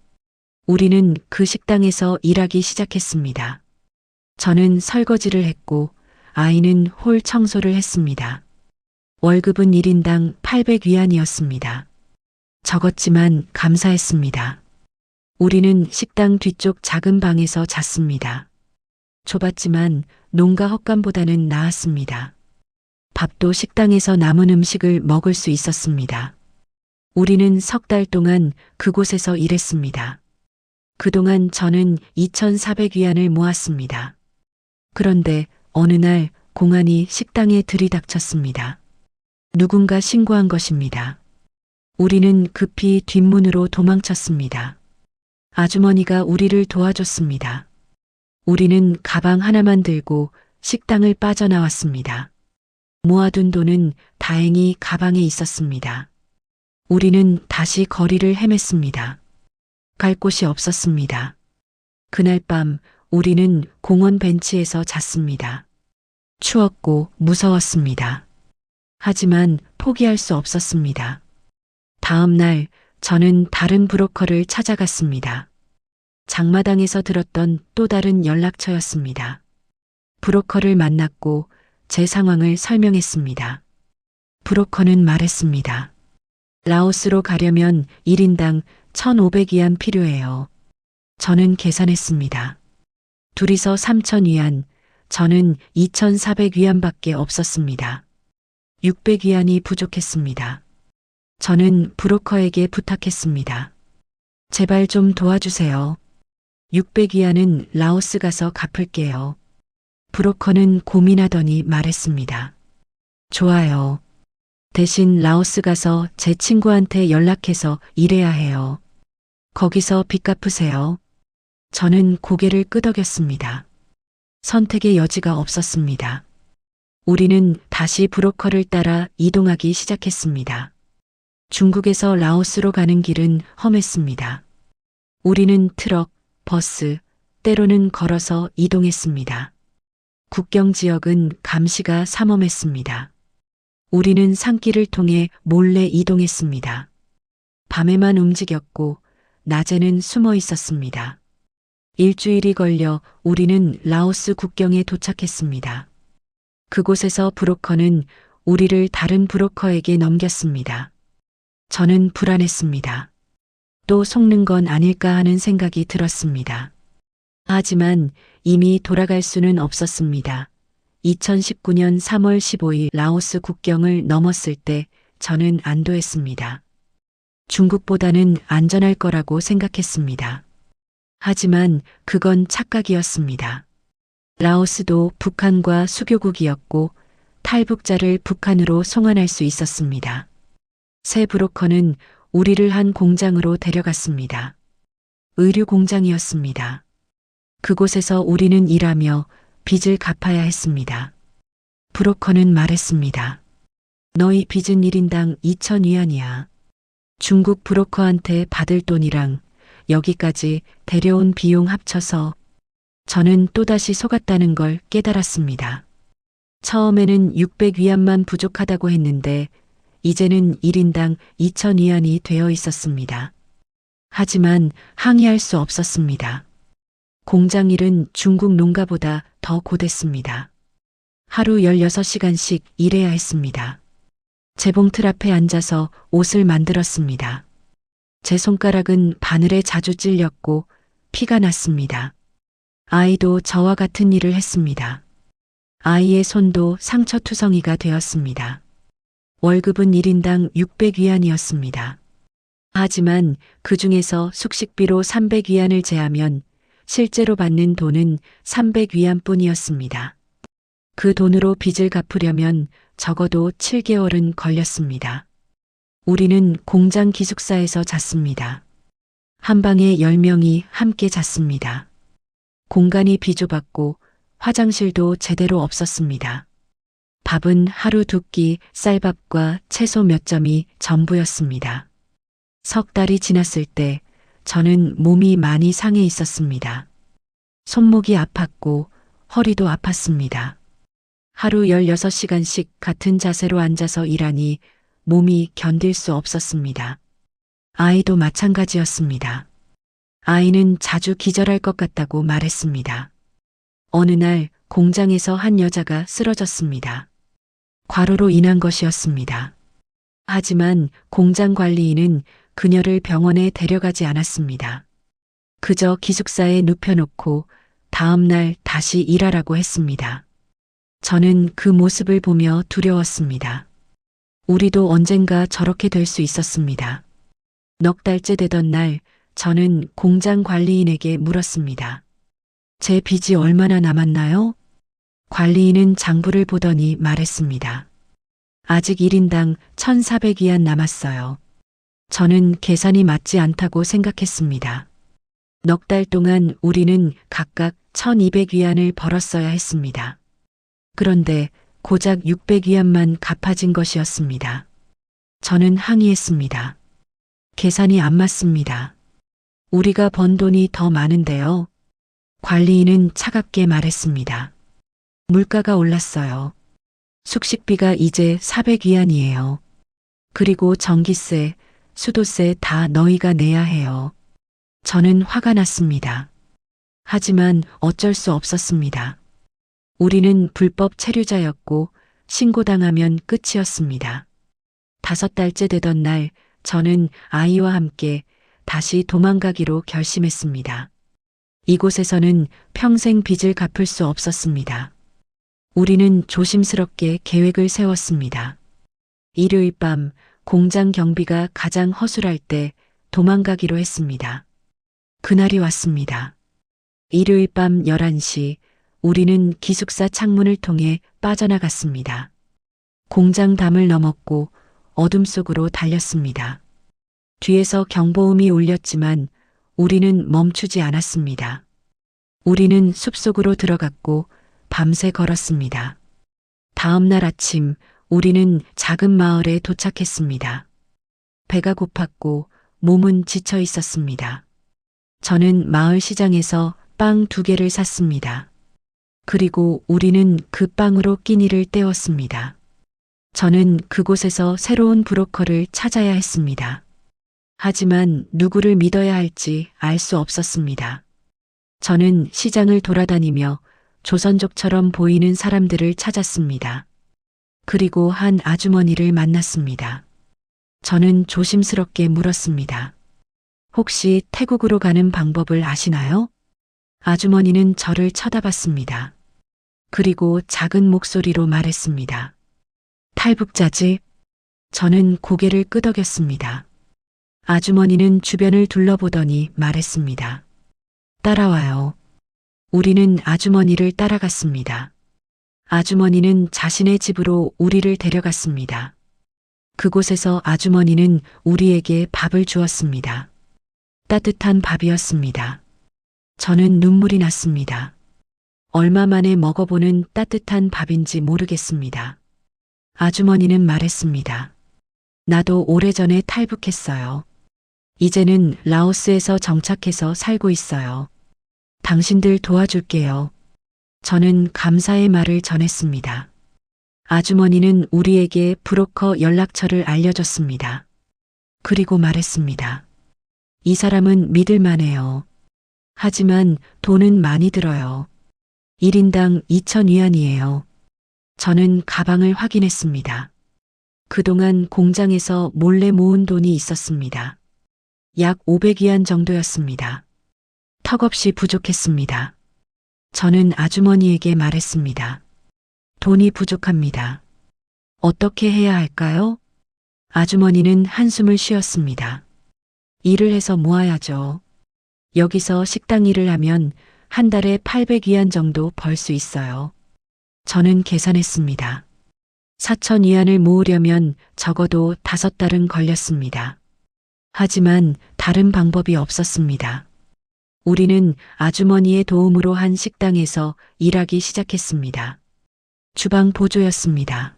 우리는 그 식당에서 일하기 시작했습니다. 저는 설거지를 했고 아이는 홀 청소를 했습니다. 월급은 1인당 800위안이었습니다. 적었지만 감사했습니다. 우리는 식당 뒤쪽 작은 방에서 잤습니다. 좁았지만 농가 헛간보다는 나았습니다. 밥도 식당에서 남은 음식을 먹을 수 있었습니다. 우리는 석 달 동안 그곳에서 일했습니다. 그동안 저는 2,400위안을 모았습니다. 그런데 어느 날 공안이 식당에 들이닥쳤습니다. 누군가 신고한 것입니다. 우리는 급히 뒷문으로 도망쳤습니다. 아주머니가 우리를 도와줬습니다. 우리는 가방 하나만 들고 식당을 빠져나왔습니다. 모아둔 돈은 다행히 가방에 있었습니다. 우리는 다시 거리를 헤맸습니다. 갈 곳이 없었습니다. 그날 밤 우리는 공원 벤치에서 잤습니다. 추웠고 무서웠습니다. 하지만 포기할 수 없었습니다. 다음 날 저는 다른 브로커를 찾아갔습니다. 장마당에서 들었던 또 다른 연락처였습니다. 브로커를 만났고 제 상황을 설명했습니다. 브로커는 말했습니다. 라오스로 가려면 1인당 1,500위안 필요해요. 저는 계산했습니다. 둘이서 3,000위안, 저는 2,400위안밖에 없었습니다. 600위안이 부족했습니다. 저는 브로커에게 부탁했습니다. 제발 좀 도와주세요. 600위안은 라오스 가서 갚을게요. 브로커는 고민하더니 말했습니다. 좋아요. 대신 라오스 가서 제 친구한테 연락해서 일해야 해요. 거기서 빚 갚으세요. 저는 고개를 끄덕였습니다. 선택의 여지가 없었습니다. 우리는 다시 브로커를 따라 이동하기 시작했습니다. 중국에서 라오스로 가는 길은 험했습니다. 우리는 트럭, 버스, 때로는 걸어서 이동했습니다. 국경 지역은 감시가 삼엄했습니다. 우리는 산길을 통해 몰래 이동했습니다. 밤에만 움직였고 낮에는 숨어 있었습니다. 일주일이 걸려 우리는 라오스 국경에 도착했습니다. 그곳에서 브로커는 우리를 다른 브로커에게 넘겼습니다. 저는 불안했습니다. 또 속는 건 아닐까 하는 생각이 들었습니다. 하지만 이미 돌아갈 수는 없었습니다. 2019년 3월 15일 라오스 국경을 넘었을 때 저는 안도했습니다. 중국보다는 안전할 거라고 생각했습니다. 하지만 그건 착각이었습니다. 라오스도 북한과 수교국이었고 탈북자를 북한으로 송환할 수 있었습니다. 새 브로커는 우리를 한 공장으로 데려갔습니다. 의류 공장이었습니다. 그곳에서 우리는 일하며 빚을 갚아야 했습니다. 브로커는 말했습니다. 너희 빚은 1인당 2,000위안이야. 중국 브로커한테 받을 돈이랑 여기까지 데려온 비용 합쳐서 저는 또다시 속았다는 걸 깨달았습니다. 처음에는 600위안만 부족하다고 했는데 이제는 1인당 2,000위안이 되어 있었습니다. 하지만 항의할 수 없었습니다. 공장 일은 중국 농가보다 더 고됐습니다. 하루 16시간씩 일해야 했습니다. 재봉틀 앞에 앉아서 옷을 만들었습니다. 제 손가락은 바늘에 자주 찔렸고 피가 났습니다. 아이도 저와 같은 일을 했습니다. 아이의 손도 상처투성이가 되었습니다. 월급은 1인당 600위안이었습니다. 하지만 그 중에서 숙식비로 300위안을 제하면 실제로 받는 돈은 300위안 뿐이었습니다. 그 돈으로 빚을 갚으려면 적어도 7개월은 걸렸습니다. 우리는 공장 기숙사에서 잤습니다. 한 방에 10명이 함께 잤습니다. 공간이 비좁았고 화장실도 제대로 없었습니다. 밥은 하루 2끼 쌀밥과 채소 몇 점이 전부였습니다. 석 달이 지났을 때 저는 몸이 많이 상해 있었습니다. 손목이 아팠고 허리도 아팠습니다. 하루 16시간씩 같은 자세로 앉아서 일하니 몸이 견딜 수 없었습니다. 아이도 마찬가지였습니다. 아이는 자주 기절할 것 같다고 말했습니다. 어느 날 공장에서 한 여자가 쓰러졌습니다. 과로로 인한 것이었습니다. 하지만 공장 관리인은 그녀를 병원에 데려가지 않았습니다. 그저 기숙사에 눕혀놓고 다음 날 다시 일하라고 했습니다. 저는 그 모습을 보며 두려웠습니다. 우리도 언젠가 저렇게 될 수 있었습니다. 넉 달째 되던 날 저는 공장 관리인에게 물었습니다. 제 빚이 얼마나 남았나요? 관리인은 장부를 보더니 말했습니다. 아직 1인당 1,400위안 남았어요. 저는 계산이 맞지 않다고 생각했습니다. 넉 달 동안 우리는 각각 1,200위안을 벌었어야 했습니다. 그런데 고작 600위안만 갚아진 것이었습니다. 저는 항의했습니다. 계산이 안 맞습니다. 우리가 번 돈이 더 많은데요. 관리인은 차갑게 말했습니다. 물가가 올랐어요. 숙식비가 이제 400위안이에요. 그리고 전기세, 수도세 다 너희가 내야 해요. 저는 화가 났습니다. 하지만 어쩔 수 없었습니다. 우리는 불법 체류자였고 신고당하면 끝이었습니다. 5달째 되던 날 저는 아이와 함께 다시 도망가기로 결심했습니다. 이곳에서는 평생 빚을 갚을 수 없었습니다. 우리는 조심스럽게 계획을 세웠습니다. 일요일 밤 공장 경비가 가장 허술할 때 도망가기로 했습니다. 그날이 왔습니다. 일요일 밤 11시 우리는 기숙사 창문을 통해 빠져나갔습니다. 공장 담을 넘었고 어둠 속으로 달렸습니다. 뒤에서 경보음이 울렸지만 우리는 멈추지 않았습니다. 우리는 숲속으로 들어갔고 밤새 걸었습니다. 다음 날 아침 우리는 작은 마을에 도착했습니다. 배가 고팠고 몸은 지쳐 있었습니다. 저는 마을 시장에서 빵 2개를 샀습니다. 그리고 우리는 그 빵으로 끼니를 때웠습니다. 저는 그곳에서 새로운 브로커를 찾아야 했습니다. 하지만 누구를 믿어야 할지 알 수 없었습니다. 저는 시장을 돌아다니며 조선족처럼 보이는 사람들을 찾았습니다. 그리고 한 아주머니를 만났습니다. 저는 조심스럽게 물었습니다. 혹시 태국으로 가는 방법을 아시나요? 아주머니는 저를 쳐다봤습니다. 그리고 작은 목소리로 말했습니다. 탈북자지? 저는 고개를 끄덕였습니다. 아주머니는 주변을 둘러보더니 말했습니다. 따라와요. 우리는 아주머니를 따라갔습니다. 아주머니는 자신의 집으로 우리를 데려갔습니다. 그곳에서 아주머니는 우리에게 밥을 주었습니다. 따뜻한 밥이었습니다. 저는 눈물이 났습니다. 얼마 만에 먹어보는 따뜻한 밥인지 모르겠습니다. 아주머니는 말했습니다. 나도 오래전에 탈북했어요. 이제는 라오스에서 정착해서 살고 있어요. 당신들 도와줄게요. 저는 감사의 말을 전했습니다. 아주머니는 우리에게 브로커 연락처를 알려줬습니다. 그리고 말했습니다. 이 사람은 믿을만해요. 하지만 돈은 많이 들어요. 1인당 2,000위안이에요. 저는 가방을 확인했습니다. 그동안 공장에서 몰래 모은 돈이 있었습니다. 약 500위안 정도였습니다. 턱없이 부족했습니다. 저는 아주머니에게 말했습니다. 돈이 부족합니다. 어떻게 해야 할까요? 아주머니는 한숨을 쉬었습니다. 일을 해서 모아야죠. 여기서 식당 일을 하면 한 달에 800위안 정도 벌 수 있어요. 저는 계산했습니다. 4,000위안을 모으려면 적어도 5달은 걸렸습니다. 하지만 다른 방법이 없었습니다. 우리는 아주머니의 도움으로 한 식당에서 일하기 시작했습니다. 주방 보조였습니다.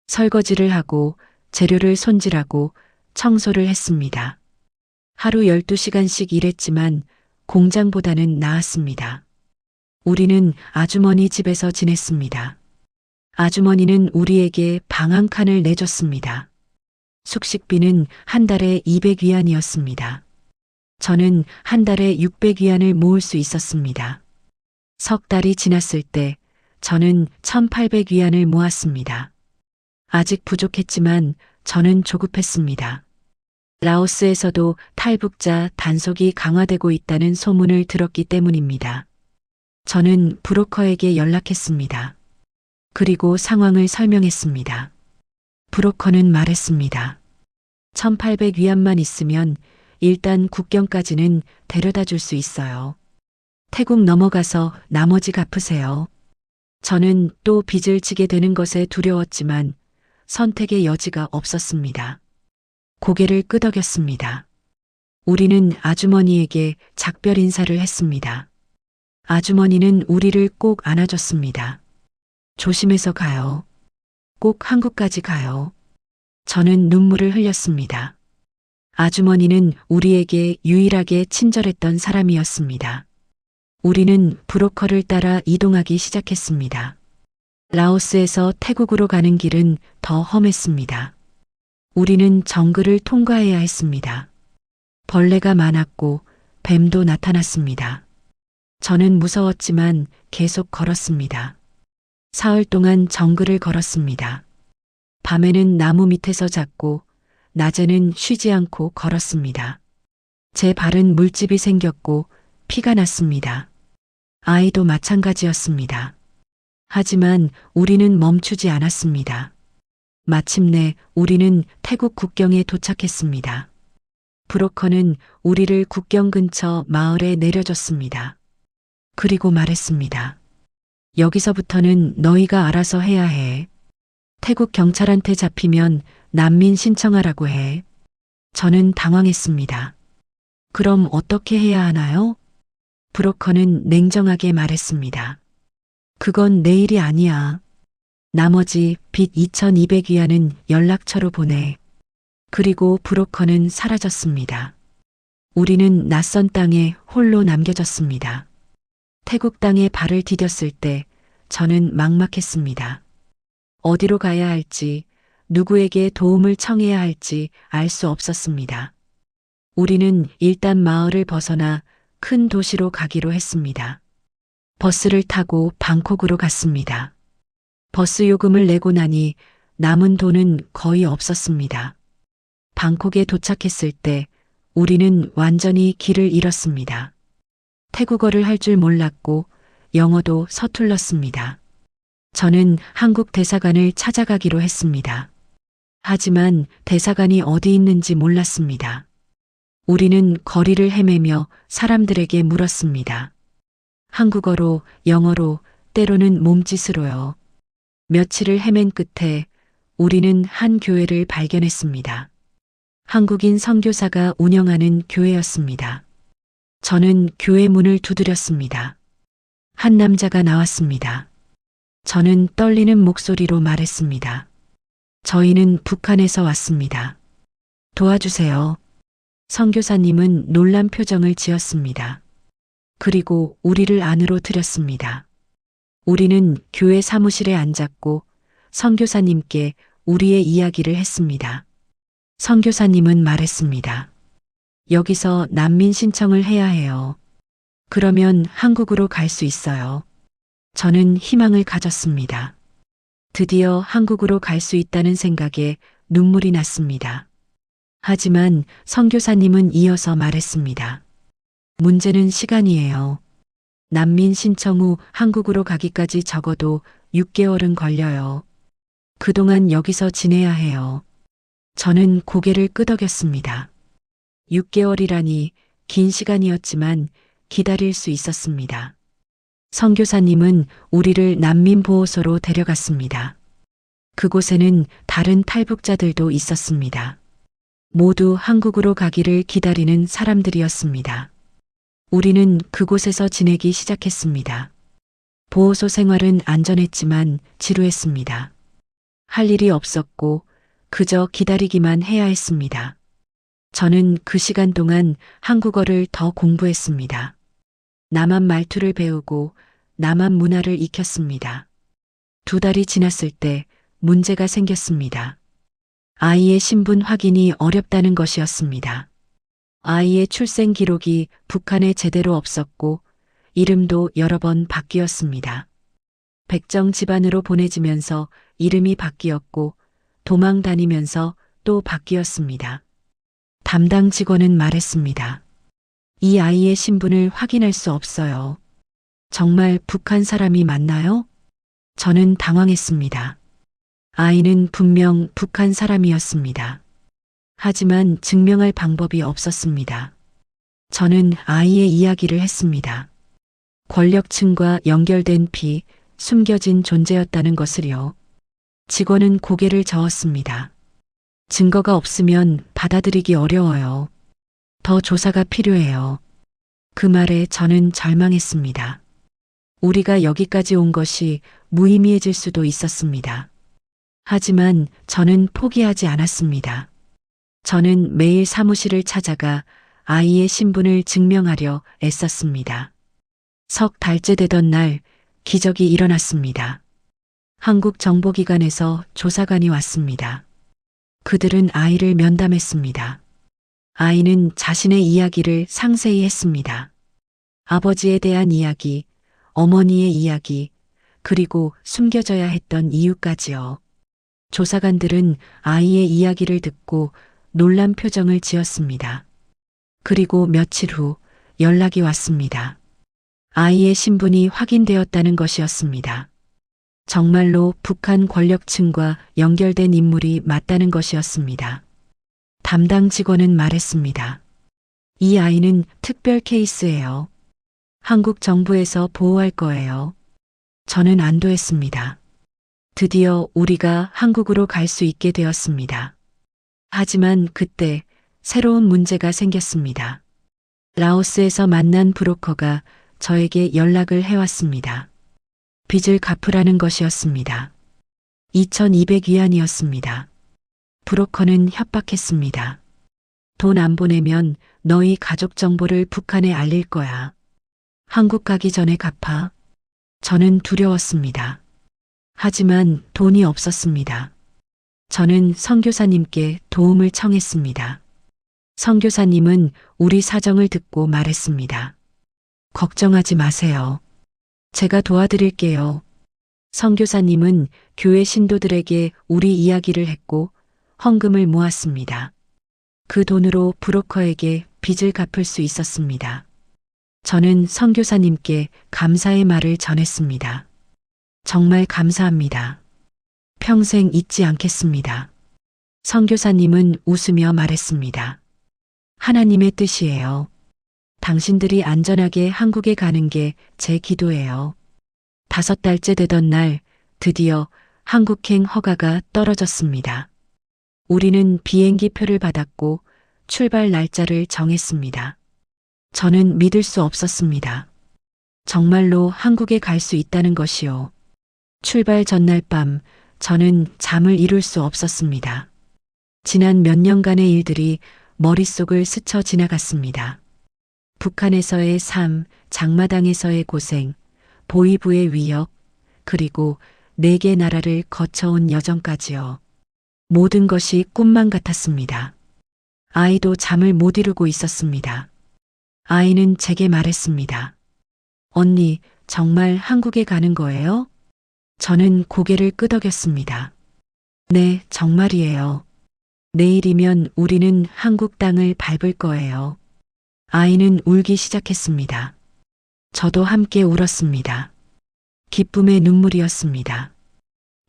설거지를 하고 재료를 손질하고 청소를 했습니다. 하루 12시간씩 일했지만 공장보다는 나았습니다. 우리는 아주머니 집에서 지냈습니다. 아주머니는 우리에게 방 한 칸을 내줬습니다. 숙식비는 한 달에 200위안이었습니다. 저는 한 달에 600위안을 모을 수 있었습니다. 석 달이 지났을 때 저는 1,800위안을 모았습니다. 아직 부족했지만 저는 조급했습니다. 라오스에서도 탈북자 단속이 강화되고 있다는 소문을 들었기 때문입니다. 저는 브로커에게 연락했습니다. 그리고 상황을 설명했습니다. 브로커는 말했습니다. 1,800위안만 있으면 일단 국경까지는 데려다 줄 수 있어요. 태국 넘어가서 나머지 갚으세요. 저는 또 빚을 지게 되는 것에 두려웠지만 선택의 여지가 없었습니다. 고개를 끄덕였습니다. 우리는 아주머니에게 작별 인사를 했습니다. 아주머니는 우리를 꼭 안아줬습니다. 조심해서 가요. 꼭 한국까지 가요. 저는 눈물을 흘렸습니다. 아주머니는 우리에게 유일하게 친절했던 사람이었습니다. 우리는 브로커를 따라 이동하기 시작했습니다. 라오스에서 태국으로 가는 길은 더 험했습니다. 우리는 정글을 통과해야 했습니다. 벌레가 많았고 뱀도 나타났습니다. 저는 무서웠지만 계속 걸었습니다. 사흘 동안 정글을 걸었습니다. 밤에는 나무 밑에서 잤고 낮에는 쉬지 않고 걸었습니다. 제 발은 물집이 생겼고 피가 났습니다. 아이도 마찬가지였습니다. 하지만 우리는 멈추지 않았습니다. 마침내 우리는 태국 국경에 도착했습니다. 브로커는 우리를 국경 근처 마을에 내려줬습니다. 그리고 말했습니다. 여기서부터는 너희가 알아서 해야 해. 태국 경찰한테 잡히면 난민 신청하라고 해. 저는 당황했습니다. 그럼 어떻게 해야 하나요? 브로커는 냉정하게 말했습니다. 그건 내 일이 아니야. 나머지 빚 2,200위안은 연락처로 보내. 그리고 브로커는 사라졌습니다. 우리는 낯선 땅에 홀로 남겨졌습니다. 태국 땅에 발을 디뎠을 때 저는 막막했습니다. 어디로 가야 할지, 누구에게 도움을 청해야 할지 알 수 없었습니다. 우리는 일단 마을을 벗어나 큰 도시로 가기로 했습니다. 버스를 타고 방콕으로 갔습니다. 버스 요금을 내고 나니 남은 돈은 거의 없었습니다. 방콕에 도착했을 때 우리는 완전히 길을 잃었습니다. 태국어를 할 줄 몰랐고 영어도 서툴렀습니다. 저는 한국 대사관을 찾아가기로 했습니다. 하지만 대사관이 어디 있는지 몰랐습니다. 우리는 거리를 헤매며 사람들에게 물었습니다. 한국어로, 영어로, 때로는 몸짓으로요. 며칠을 헤맨 끝에 우리는 한 교회를 발견했습니다. 한국인 선교사가 운영하는 교회였습니다. 저는 교회 문을 두드렸습니다. 한 남자가 나왔습니다. 저는 떨리는 목소리로 말했습니다. 저희는 북한에서 왔습니다. 도와주세요. 선교사님은 놀란 표정을 지었습니다. 그리고 우리를 안으로 들였습니다. 우리는 교회 사무실에 앉았고 선교사님께 우리의 이야기를 했습니다. 선교사님은 말했습니다. 여기서 난민 신청을 해야 해요. 그러면 한국으로 갈 수 있어요. 저는 희망을 가졌습니다. 드디어 한국으로 갈 수 있다는 생각에 눈물이 났습니다. 하지만 선교사님은 이어서 말했습니다. 문제는 시간이에요. 난민 신청 후 한국으로 가기까지 적어도 6개월은 걸려요. 그동안 여기서 지내야 해요. 저는 고개를 끄덕였습니다. 6개월이라니 긴 시간이었지만 기다릴 수 있었습니다. 선교사님은 우리를 난민보호소로 데려갔습니다. 그곳에는 다른 탈북자들도 있었습니다. 모두 한국으로 가기를 기다리는 사람들이었습니다. 우리는 그곳에서 지내기 시작했습니다. 보호소 생활은 안전했지만 지루했습니다. 할 일이 없었고 그저 기다리기만 해야 했습니다. 저는 그 시간 동안 한국어를 더 공부했습니다. 남한 말투를 배우고 남한 문화를 익혔습니다. 2달이 지났을 때 문제가 생겼습니다. 아이의 신분 확인이 어렵다는 것이었습니다. 아이의 출생 기록이 북한에 제대로 없었고 이름도 여러 번 바뀌었습니다. 백정 집안으로 보내지면서 이름이 바뀌었고 도망 다니면서 또 바뀌었습니다. 담당 직원은 말했습니다. 이 아이의 신분을 확인할 수 없어요. 정말 북한 사람이 맞나요? 저는 당황했습니다. 아이는 분명 북한 사람이었습니다. 하지만 증명할 방법이 없었습니다. 저는 아이의 이야기를 했습니다. 권력층과 연결된 피, 숨겨진 존재였다는 것을요. 직원은 고개를 저었습니다. 증거가 없으면 받아들이기 어려워요. 더 조사가 필요해요. 그 말에 저는 절망했습니다. 우리가 여기까지 온 것이 무의미해질 수도 있었습니다. 하지만 저는 포기하지 않았습니다. 저는 매일 사무실을 찾아가 아이의 신분을 증명하려 애썼습니다. 석 달째 되던 날 기적이 일어났습니다. 한국 정보기관에서 조사관이 왔습니다. 그들은 아이를 면담했습니다. 아이는 자신의 이야기를 상세히 했습니다. 아버지에 대한 이야기, 어머니의 이야기, 그리고 숨겨져야 했던 이유까지요. 조사관들은 아이의 이야기를 듣고 놀란 표정을 지었습니다. 그리고 며칠 후 연락이 왔습니다. 아이의 신분이 확인되었다는 것이었습니다. 정말로 북한 권력층과 연결된 인물이 맞다는 것이었습니다. 담당 직원은 말했습니다. 이 아이는 특별 케이스예요. 한국 정부에서 보호할 거예요. 저는 안도했습니다. 드디어 우리가 한국으로 갈 수 있게 되었습니다. 하지만 그때 새로운 문제가 생겼습니다. 라오스에서 만난 브로커가 저에게 연락을 해왔습니다. 빚을 갚으라는 것이었습니다. 2,200위안이었습니다. 브로커는 협박했습니다. 돈 안 보내면 너희 가족 정보를 북한에 알릴 거야. 한국 가기 전에 갚아. 저는 두려웠습니다. 하지만 돈이 없었습니다. 저는 선교사님께 도움을 청했습니다. 선교사님은 우리 사정을 듣고 말했습니다. 걱정하지 마세요. 제가 도와드릴게요. 선교사님은 교회 신도들에게 우리 이야기를 했고 헌금을 모았습니다. 그 돈으로 브로커에게 빚을 갚을 수 있었습니다. 저는 선교사님께 감사의 말을 전했습니다. 정말 감사합니다. 평생 잊지 않겠습니다. 선교사님은 웃으며 말했습니다. 하나님의 뜻이에요. 당신들이 안전하게 한국에 가는 게 제 기도예요. 5달째 되던 날 드디어 한국행 허가가 떨어졌습니다. 우리는 비행기 표를 받았고 출발 날짜를 정했습니다. 저는 믿을 수 없었습니다. 정말로 한국에 갈 수 있다는 것이요. 출발 전날 밤 저는 잠을 이룰 수 없었습니다. 지난 몇 년간의 일들이 머릿속을 스쳐 지나갔습니다. 북한에서의 삶, 장마당에서의 고생, 보이부의 위협, 그리고 4개 나라를 거쳐온 여정까지요. 모든 것이 꿈만 같았습니다. 아이도 잠을 못 이루고 있었습니다. 아이는 제게 말했습니다. 언니, 정말 한국에 가는 거예요? 저는 고개를 끄덕였습니다. 네, 정말이에요. 내일이면 우리는 한국 땅을 밟을 거예요. 아이는 울기 시작했습니다. 저도 함께 울었습니다. 기쁨의 눈물이었습니다.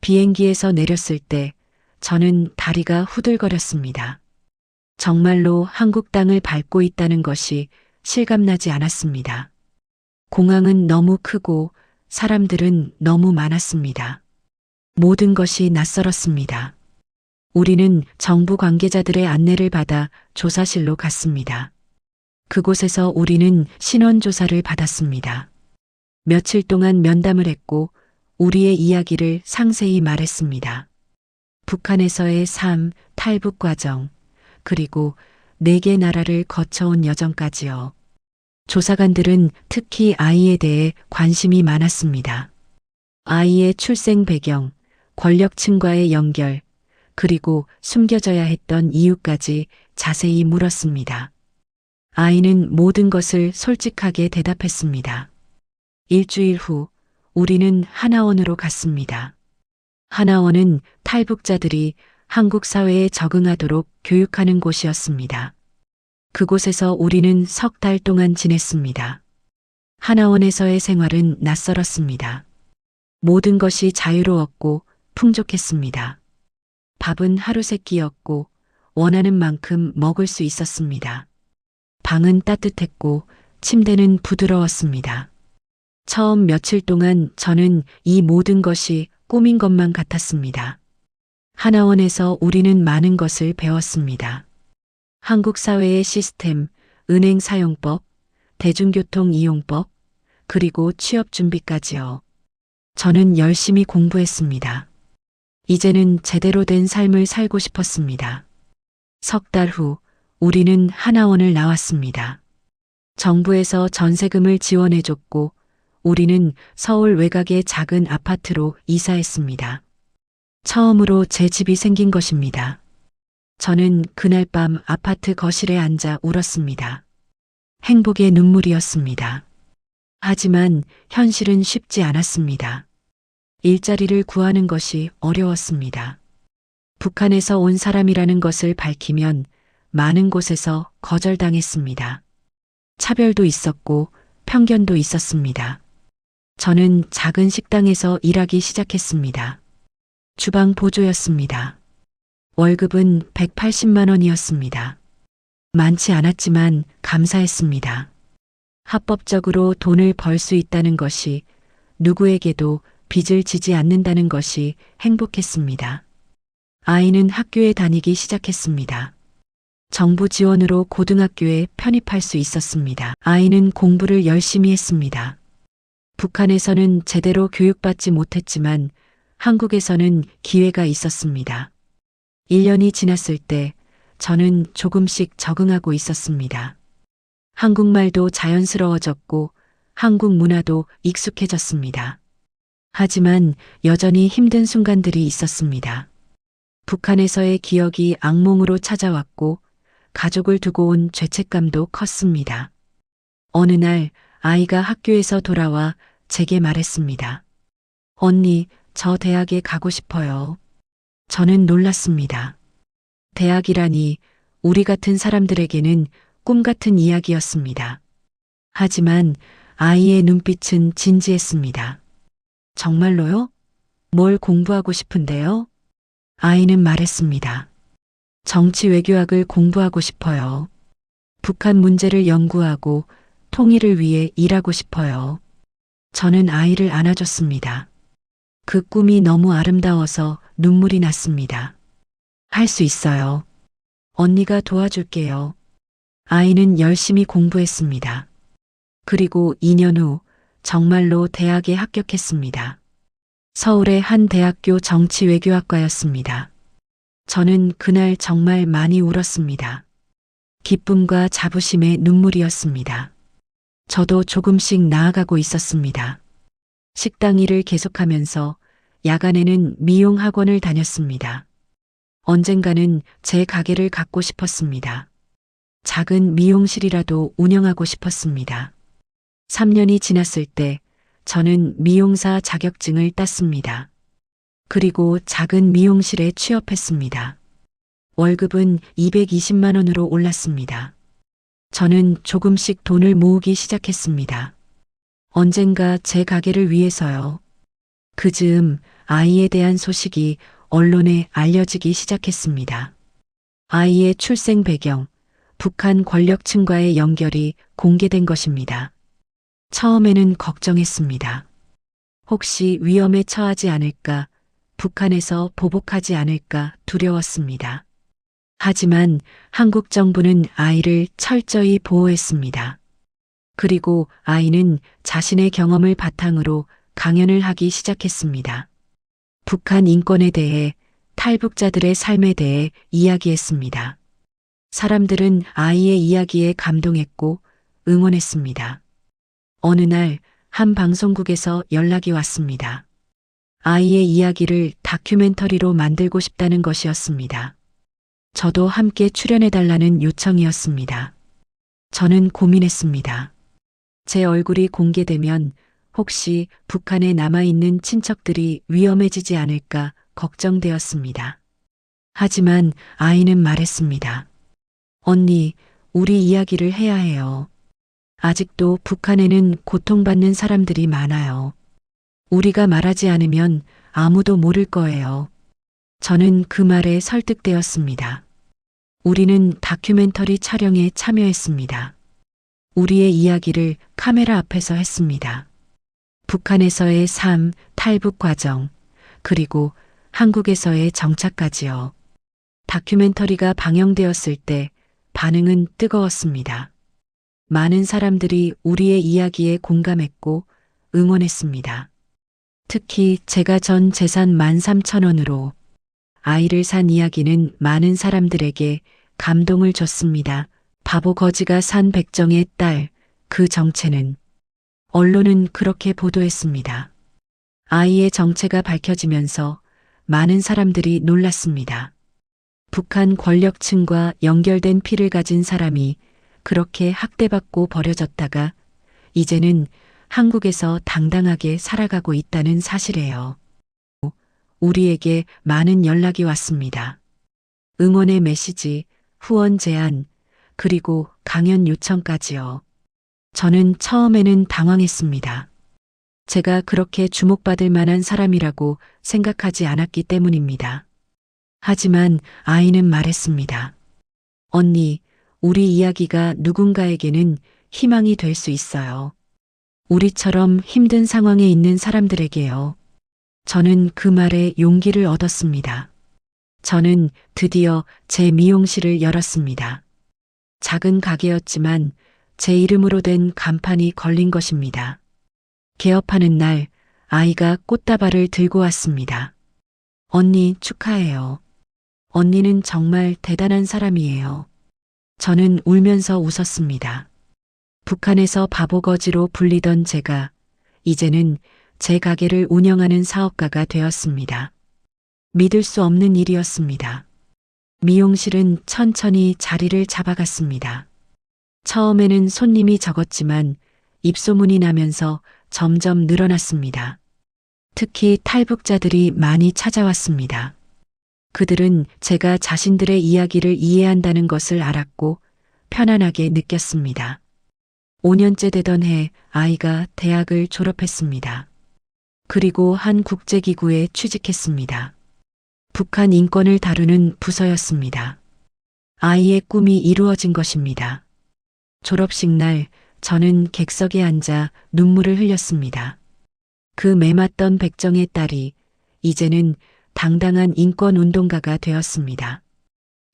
비행기에서 내렸을 때 저는 다리가 후들거렸습니다. 정말로 한국 땅을 밟고 있다는 것이 실감나지 않았습니다. 공항은 너무 크고 사람들은 너무 많았습니다. 모든 것이 낯설었습니다. 우리는 정부 관계자들의 안내를 받아 조사실로 갔습니다. 그곳에서 우리는 신원조사를 받았습니다. 며칠 동안 면담을 했고 우리의 이야기를 상세히 말했습니다. 북한에서의 삶, 탈북 과정, 그리고 4개 나라를 거쳐온 여정까지요. 조사관들은 특히 아이에 대해 관심이 많았습니다. 아이의 출생 배경, 권력층과의 연결, 그리고 숨겨져야 했던 이유까지 자세히 물었습니다. 아이는 모든 것을 솔직하게 대답했습니다. 일주일 후 우리는 하나원으로 갔습니다. 하나원은 탈북자들이 한국 사회에 적응하도록 교육하는 곳이었습니다. 그곳에서 우리는 3달 동안 지냈습니다. 하나원에서의 생활은 낯설었습니다. 모든 것이 자유로웠고 풍족했습니다. 밥은 하루 3끼였고 원하는 만큼 먹을 수 있었습니다. 방은 따뜻했고 침대는 부드러웠습니다. 처음 며칠 동안 저는 이 모든 것이 꿈인 것만 같았습니다. 하나원에서 우리는 많은 것을 배웠습니다. 한국 사회의 시스템, 은행 사용법, 대중교통 이용법, 그리고 취업 준비까지요. 저는 열심히 공부했습니다. 이제는 제대로 된 삶을 살고 싶었습니다. 3달 후 우리는 하나원을 나왔습니다. 정부에서 전세금을 지원해줬고 우리는 서울 외곽의 작은 아파트로 이사했습니다. 처음으로 제 집이 생긴 것입니다. 저는 그날 밤 아파트 거실에 앉아 울었습니다. 행복의 눈물이었습니다. 하지만 현실은 쉽지 않았습니다. 일자리를 구하는 것이 어려웠습니다. 북한에서 온 사람이라는 것을 밝히면 많은 곳에서 거절당했습니다. 차별도 있었고 편견도 있었습니다. 저는 작은 식당에서 일하기 시작했습니다. 주방 보조였습니다. 월급은 180만 원이었습니다. 많지 않았지만 감사했습니다. 합법적으로 돈을 벌 수 있다는 것이, 누구에게도 빚을 지지 않는다는 것이 행복했습니다. 아이는 학교에 다니기 시작했습니다. 정부 지원으로 고등학교에 편입할 수 있었습니다. 아이는 공부를 열심히 했습니다. 북한에서는 제대로 교육받지 못했지만 한국에서는 기회가 있었습니다. 1년이 지났을 때 저는 조금씩 적응하고 있었습니다. 한국말도 자연스러워졌고 한국 문화도 익숙해졌습니다. 하지만 여전히 힘든 순간들이 있었습니다. 북한에서의 기억이 악몽으로 찾아왔고 가족을 두고 온 죄책감도 컸습니다. 어느 날 아이가 학교에서 돌아와 제게 말했습니다. 언니, 저 대학에 가고 싶어요. 저는 놀랐습니다. 대학이라니 우리 같은 사람들에게는 꿈 같은 이야기였습니다. 하지만 아이의 눈빛은 진지했습니다. 정말로요? 뭘 공부하고 싶은데요? 아이는 말했습니다. 정치 외교학을 공부하고 싶어요. 북한 문제를 연구하고 통일을 위해 일하고 싶어요. 저는 아이를 안아줬습니다. 그 꿈이 너무 아름다워서 눈물이 났습니다. 할 수 있어요. 언니가 도와줄게요. 아이는 열심히 공부했습니다. 그리고 2년 후 정말로 대학에 합격했습니다. 서울의 한 대학교 정치외교학과였습니다. 저는 그날 정말 많이 울었습니다. 기쁨과 자부심의 눈물이었습니다. 저도 조금씩 나아가고 있었습니다. 식당 일을 계속하면서 야간에는 미용 학원을 다녔습니다. 언젠가는 제 가게를 갖고 싶었습니다. 작은 미용실이라도 운영하고 싶었습니다. 3년이 지났을 때 저는 미용사 자격증을 땄습니다. 그리고 작은 미용실에 취업했습니다. 월급은 220만 원으로 올랐습니다. 저는 조금씩 돈을 모으기 시작했습니다. 언젠가 제 가게를 위해서요. 그 즈음 아이에 대한 소식이 언론에 알려지기 시작했습니다. 아이의 출생 배경, 북한 권력층과의 연결이 공개된 것입니다. 처음에는 걱정했습니다. 혹시 위험에 처하지 않을까, 북한에서 보복하지 않을까 두려웠습니다. 하지만 한국 정부는 아이를 철저히 보호했습니다. 그리고 아이는 자신의 경험을 바탕으로 강연을 하기 시작했습니다. 북한 인권에 대해, 탈북자들의 삶에 대해 이야기했습니다. 사람들은 아이의 이야기에 감동했고 응원했습니다. 어느 날 한 방송국에서 연락이 왔습니다. 아이의 이야기를 다큐멘터리로 만들고 싶다는 것이었습니다. 저도 함께 출연해달라는 요청이었습니다. 저는 고민했습니다. 제 얼굴이 공개되면 혹시 북한에 남아있는 친척들이 위험해지지 않을까 걱정되었습니다. 하지만 아이는 말했습니다. 언니, 우리 이야기를 해야 해요. 아직도 북한에는 고통받는 사람들이 많아요. 우리가 말하지 않으면 아무도 모를 거예요. 저는 그 말에 설득되었습니다. 우리는 다큐멘터리 촬영에 참여했습니다. 우리의 이야기를 카메라 앞에서 했습니다. 북한에서의 삶, 탈북 과정, 그리고 한국에서의 정착까지요. 다큐멘터리가 방영되었을 때 반응은 뜨거웠습니다. 많은 사람들이 우리의 이야기에 공감했고 응원했습니다. 특히 제가 전 재산 13,000원으로 아이를 산 이야기는 많은 사람들에게 감동을 줬습니다. 바보 거지가 산 백정의 딸, 그 정체는. 언론은 그렇게 보도했습니다. 아이의 정체가 밝혀지면서 많은 사람들이 놀랐습니다. 북한 권력층과 연결된 피를 가진 사람이 그렇게 학대받고 버려졌다가 이제는 한국에서 당당하게 살아가고 있다는 사실이에요. 우리에게 많은 연락이 왔습니다. 응원의 메시지, 후원 제안, 그리고 강연 요청까지요. 저는 처음에는 당황했습니다. 제가 그렇게 주목받을 만한 사람이라고 생각하지 않았기 때문입니다. 하지만 아이는 말했습니다. 언니, 우리 이야기가 누군가에게는 희망이 될 수 있어요. 우리처럼 힘든 상황에 있는 사람들에게요. 저는 그 말에 용기를 얻었습니다. 저는 드디어 제 미용실을 열었습니다. 작은 가게였지만 제 이름으로 된 간판이 걸린 것입니다. 개업하는 날 아이가 꽃다발을 들고 왔습니다. 언니 축하해요. 언니는 정말 대단한 사람이에요. 저는 울면서 웃었습니다. 북한에서 바보거지로 불리던 제가 이제는 제 가게를 운영하는 사업가가 되었습니다. 믿을 수 없는 일이었습니다. 미용실은 천천히 자리를 잡아갔습니다. 처음에는 손님이 적었지만 입소문이 나면서 점점 늘어났습니다. 특히 탈북자들이 많이 찾아왔습니다. 그들은 제가 자신들의 이야기를 이해한다는 것을 알았고 편안하게 느꼈습니다. 5년째 되던 해 아이가 대학을 졸업했습니다. 그리고 한 국제기구에 취직했습니다. 북한 인권을 다루는 부서였습니다. 아이의 꿈이 이루어진 것입니다. 졸업식 날 저는 객석에 앉아 눈물을 흘렸습니다. 그 매맞던 백정의 딸이 이제는 당당한 인권운동가가 되었습니다.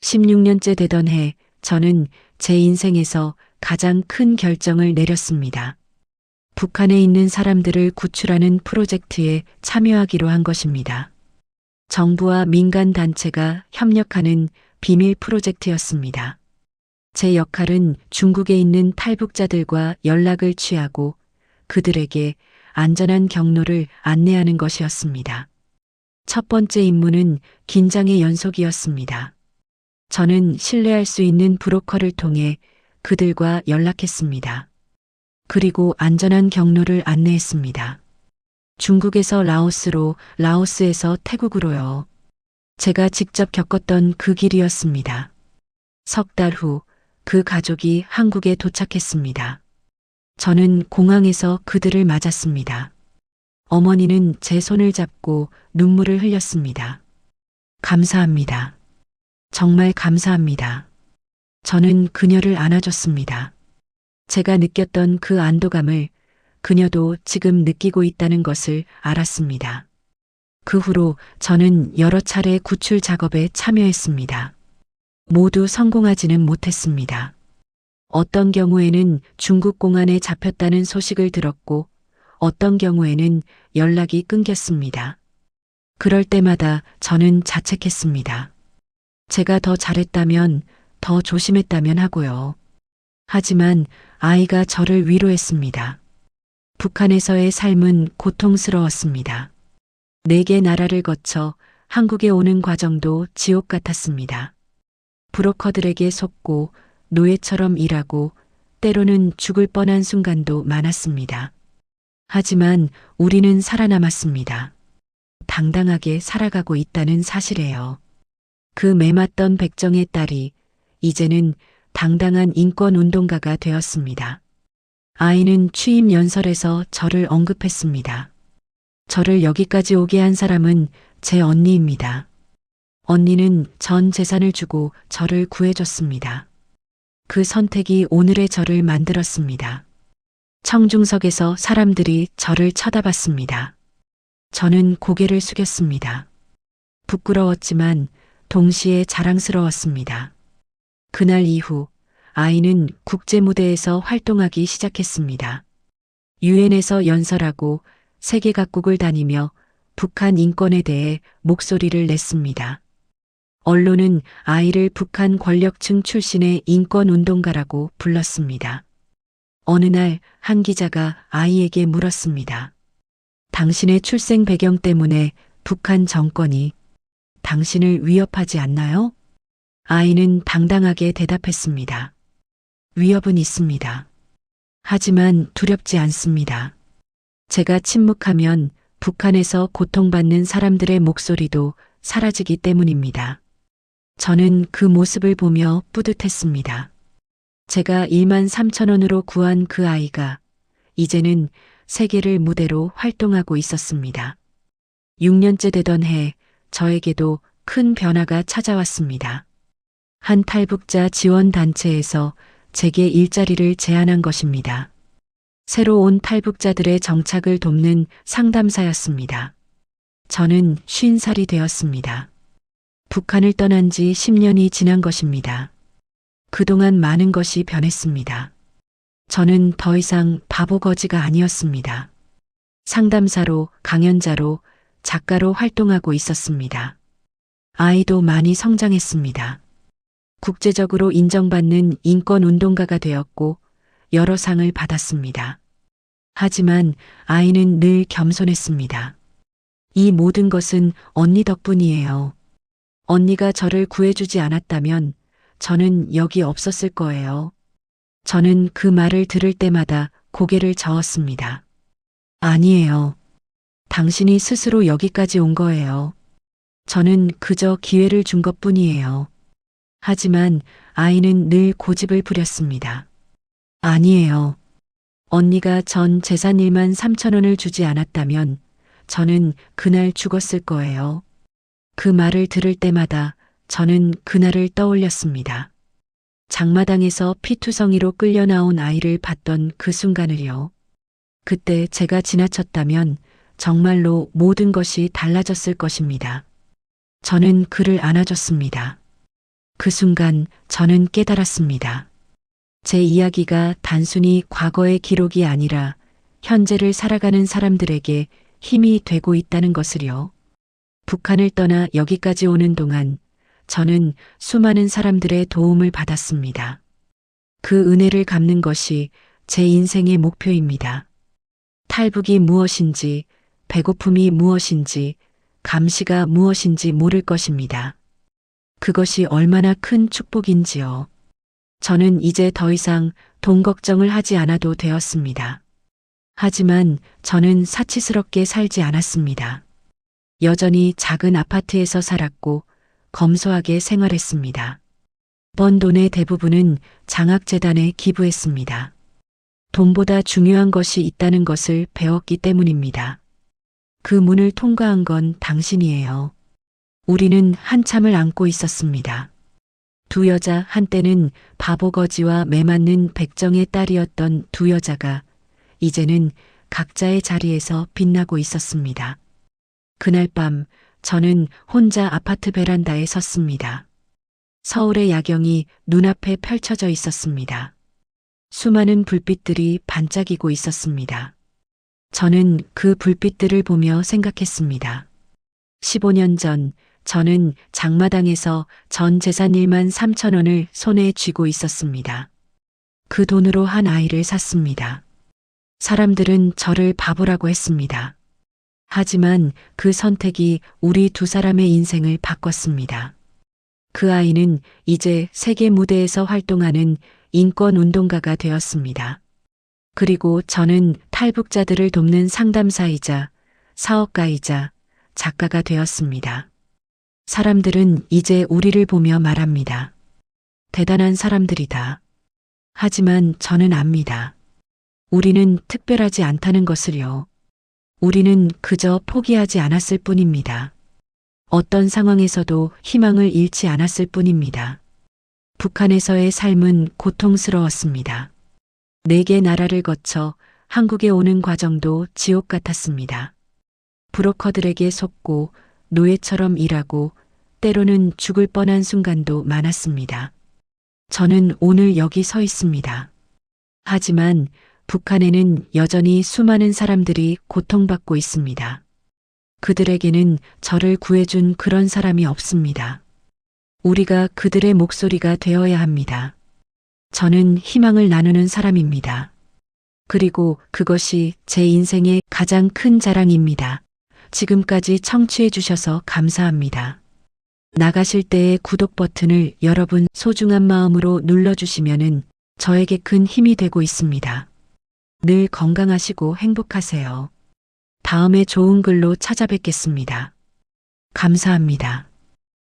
16년째 되던 해 저는 제 인생에서 가장 큰 결정을 내렸습니다. 북한에 있는 사람들을 구출하는 프로젝트에 참여하기로 한 것입니다. 정부와 민간 단체가 협력하는 비밀 프로젝트였습니다. 제 역할은 중국에 있는 탈북자들과 연락을 취하고 그들에게 안전한 경로를 안내하는 것이었습니다. 첫 번째 임무는 긴장의 연속이었습니다. 저는 신뢰할 수 있는 브로커를 통해 그들과 연락했습니다. 그리고 안전한 경로를 안내했습니다. 중국에서 라오스로, 라오스에서 태국으로요. 제가 직접 겪었던 그 길이었습니다. 석 달 후 그 가족이 한국에 도착했습니다. 저는 공항에서 그들을 맞았습니다. 어머니는 제 손을 잡고 눈물을 흘렸습니다. 감사합니다. 정말 감사합니다. 저는 그녀를 안아줬습니다. 제가 느꼈던 그 안도감을 그녀도 지금 느끼고 있다는 것을 알았습니다. 그 후로 저는 여러 차례 구출 작업에 참여했습니다. 모두 성공하지는 못했습니다. 어떤 경우에는 중국 공안에 잡혔다는 소식을 들었고 어떤 경우에는 연락이 끊겼습니다. 그럴 때마다 저는 자책했습니다. 제가 더 잘했다면, 더 조심했다면 하고요. 하지만 아이가 저를 위로했습니다. 북한에서의 삶은 고통스러웠습니다. 4개 나라를 거쳐 한국에 오는 과정도 지옥 같았습니다. 브로커들에게 속고 노예처럼 일하고 때로는 죽을 뻔한 순간도 많았습니다. 하지만 우리는 살아남았습니다. 당당하게 살아가고 있다는 사실이에요. 그 매맞던 백정의 딸이 이제는 당당한 인권운동가가 되었습니다. 아이는 취임 연설에서 저를 언급했습니다. 저를 여기까지 오게 한 사람은 제 언니입니다. 언니는 전 재산을 주고 저를 구해줬습니다. 그 선택이 오늘의 저를 만들었습니다. 청중석에서 사람들이 저를 쳐다봤습니다. 저는 고개를 숙였습니다. 부끄러웠지만 동시에 자랑스러웠습니다. 그날 이후 아이는 국제무대에서 활동하기 시작했습니다. 유엔에서 연설하고 세계 각국을 다니며 북한 인권에 대해 목소리를 냈습니다. 언론은 아이를 북한 권력층 출신의 인권운동가라고 불렀습니다. 어느 날 한 기자가 아이에게 물었습니다. 당신의 출생 배경 때문에 북한 정권이 당신을 위협하지 않나요? 아이는 당당하게 대답했습니다. 위협은 있습니다. 하지만 두렵지 않습니다. 제가 침묵하면 북한에서 고통받는 사람들의 목소리도 사라지기 때문입니다. 저는 그 모습을 보며 뿌듯했습니다. 제가 13,000원으로 구한 그 아이가 이제는 세계를 무대로 활동하고 있었습니다. 6년째 되던 해 저에게도 큰 변화가 찾아왔습니다. 한 탈북자 지원단체에서 제게 일자리를 제안한 것입니다. 새로 온 탈북자들의 정착을 돕는 상담사였습니다. 저는 50살이 되었습니다. 북한을 떠난 지 10년이 지난 것입니다. 그동안 많은 것이 변했습니다. 저는 더 이상 바보 거지가 아니었습니다. 상담사로, 강연자로, 작가로 활동하고 있었습니다. 아이도 많이 성장했습니다. 국제적으로 인정받는 인권운동가가 되었고 여러 상을 받았습니다. 하지만 아이는 늘 겸손했습니다. 이 모든 것은 언니 덕분이에요. 언니가 저를 구해주지 않았다면 저는 여기 없었을 거예요. 저는 그 말을 들을 때마다 고개를 저었습니다. 아니에요. 당신이 스스로 여기까지 온 거예요. 저는 그저 기회를 준 것뿐이에요. 하지만 아이는 늘 고집을 부렸습니다. 아니에요. 언니가 전 재산 1만 3천 원을 주지 않았다면 저는 그날 죽었을 거예요. 그 말을 들을 때마다 저는 그날을 떠올렸습니다. 장마당에서 피투성이로 끌려 나온 아이를 봤던 그 순간을요. 그때 제가 지나쳤다면 정말로 모든 것이 달라졌을 것입니다. 저는 그를 안아줬습니다. 그 순간 저는 깨달았습니다. 제 이야기가 단순히 과거의 기록이 아니라 현재를 살아가는 사람들에게 힘이 되고 있다는 것을요. 북한을 떠나 여기까지 오는 동안 저는 수많은 사람들의 도움을 받았습니다. 그 은혜를 갚는 것이 제 인생의 목표입니다. 탈북이 무엇인지, 배고픔이 무엇인지, 감시가 무엇인지 모를 것입니다. 그것이 얼마나 큰 축복인지요. 저는 이제 더 이상 돈 걱정을 하지 않아도 되었습니다. 하지만 저는 사치스럽게 살지 않았습니다. 여전히 작은 아파트에서 살았고 검소하게 생활했습니다. 번 돈의 대부분은 장학재단에 기부했습니다. 돈보다 중요한 것이 있다는 것을 배웠기 때문입니다. 그 문을 통과한 건 당신이에요. 우리는 한참을 안고 있었습니다. 두 여자, 한때는 바보거지와 매맞는 백정의 딸이었던 두 여자가 이제는 각자의 자리에서 빛나고 있었습니다. 그날 밤 저는 혼자 아파트 베란다에 섰습니다. 서울의 야경이 눈앞에 펼쳐져 있었습니다. 수많은 불빛들이 반짝이고 있었습니다. 저는 그 불빛들을 보며 생각했습니다. 15년 전 저는 장마당에서 전 재산 1만 3천 원을 손에 쥐고 있었습니다. 그 돈으로 한 아이를 샀습니다. 사람들은 저를 바보라고 했습니다. 하지만 그 선택이 우리 두 사람의 인생을 바꿨습니다. 그 아이는 이제 세계 무대에서 활동하는 인권운동가가 되었습니다. 그리고 저는 탈북자들을 돕는 상담사이자 사업가이자 작가가 되었습니다. 사람들은 이제 우리를 보며 말합니다. 대단한 사람들이다. 하지만 저는 압니다. 우리는 특별하지 않다는 것을요. 우리는 그저 포기하지 않았을 뿐입니다. 어떤 상황에서도 희망을 잃지 않았을 뿐입니다. 북한에서의 삶은 고통스러웠습니다. 4개 나라를 거쳐 한국에 오는 과정도 지옥 같았습니다. 브로커들에게 속고 노예처럼 일하고 때로는 죽을 뻔한 순간도 많았습니다. 저는 오늘 여기 서 있습니다. 하지만 북한에는 여전히 수많은 사람들이 고통받고 있습니다. 그들에게는 저를 구해준 그런 사람이 없습니다. 우리가 그들의 목소리가 되어야 합니다. 저는 희망을 나누는 사람입니다. 그리고 그것이 제 인생의 가장 큰 자랑입니다. 지금까지 청취해 주셔서 감사합니다. 나가실 때의 구독 버튼을 여러분 소중한 마음으로 눌러주시면은 저에게 큰 힘이 되고 있습니다. 늘 건강하시고 행복하세요. 다음에 좋은 글로 찾아뵙겠습니다. 감사합니다.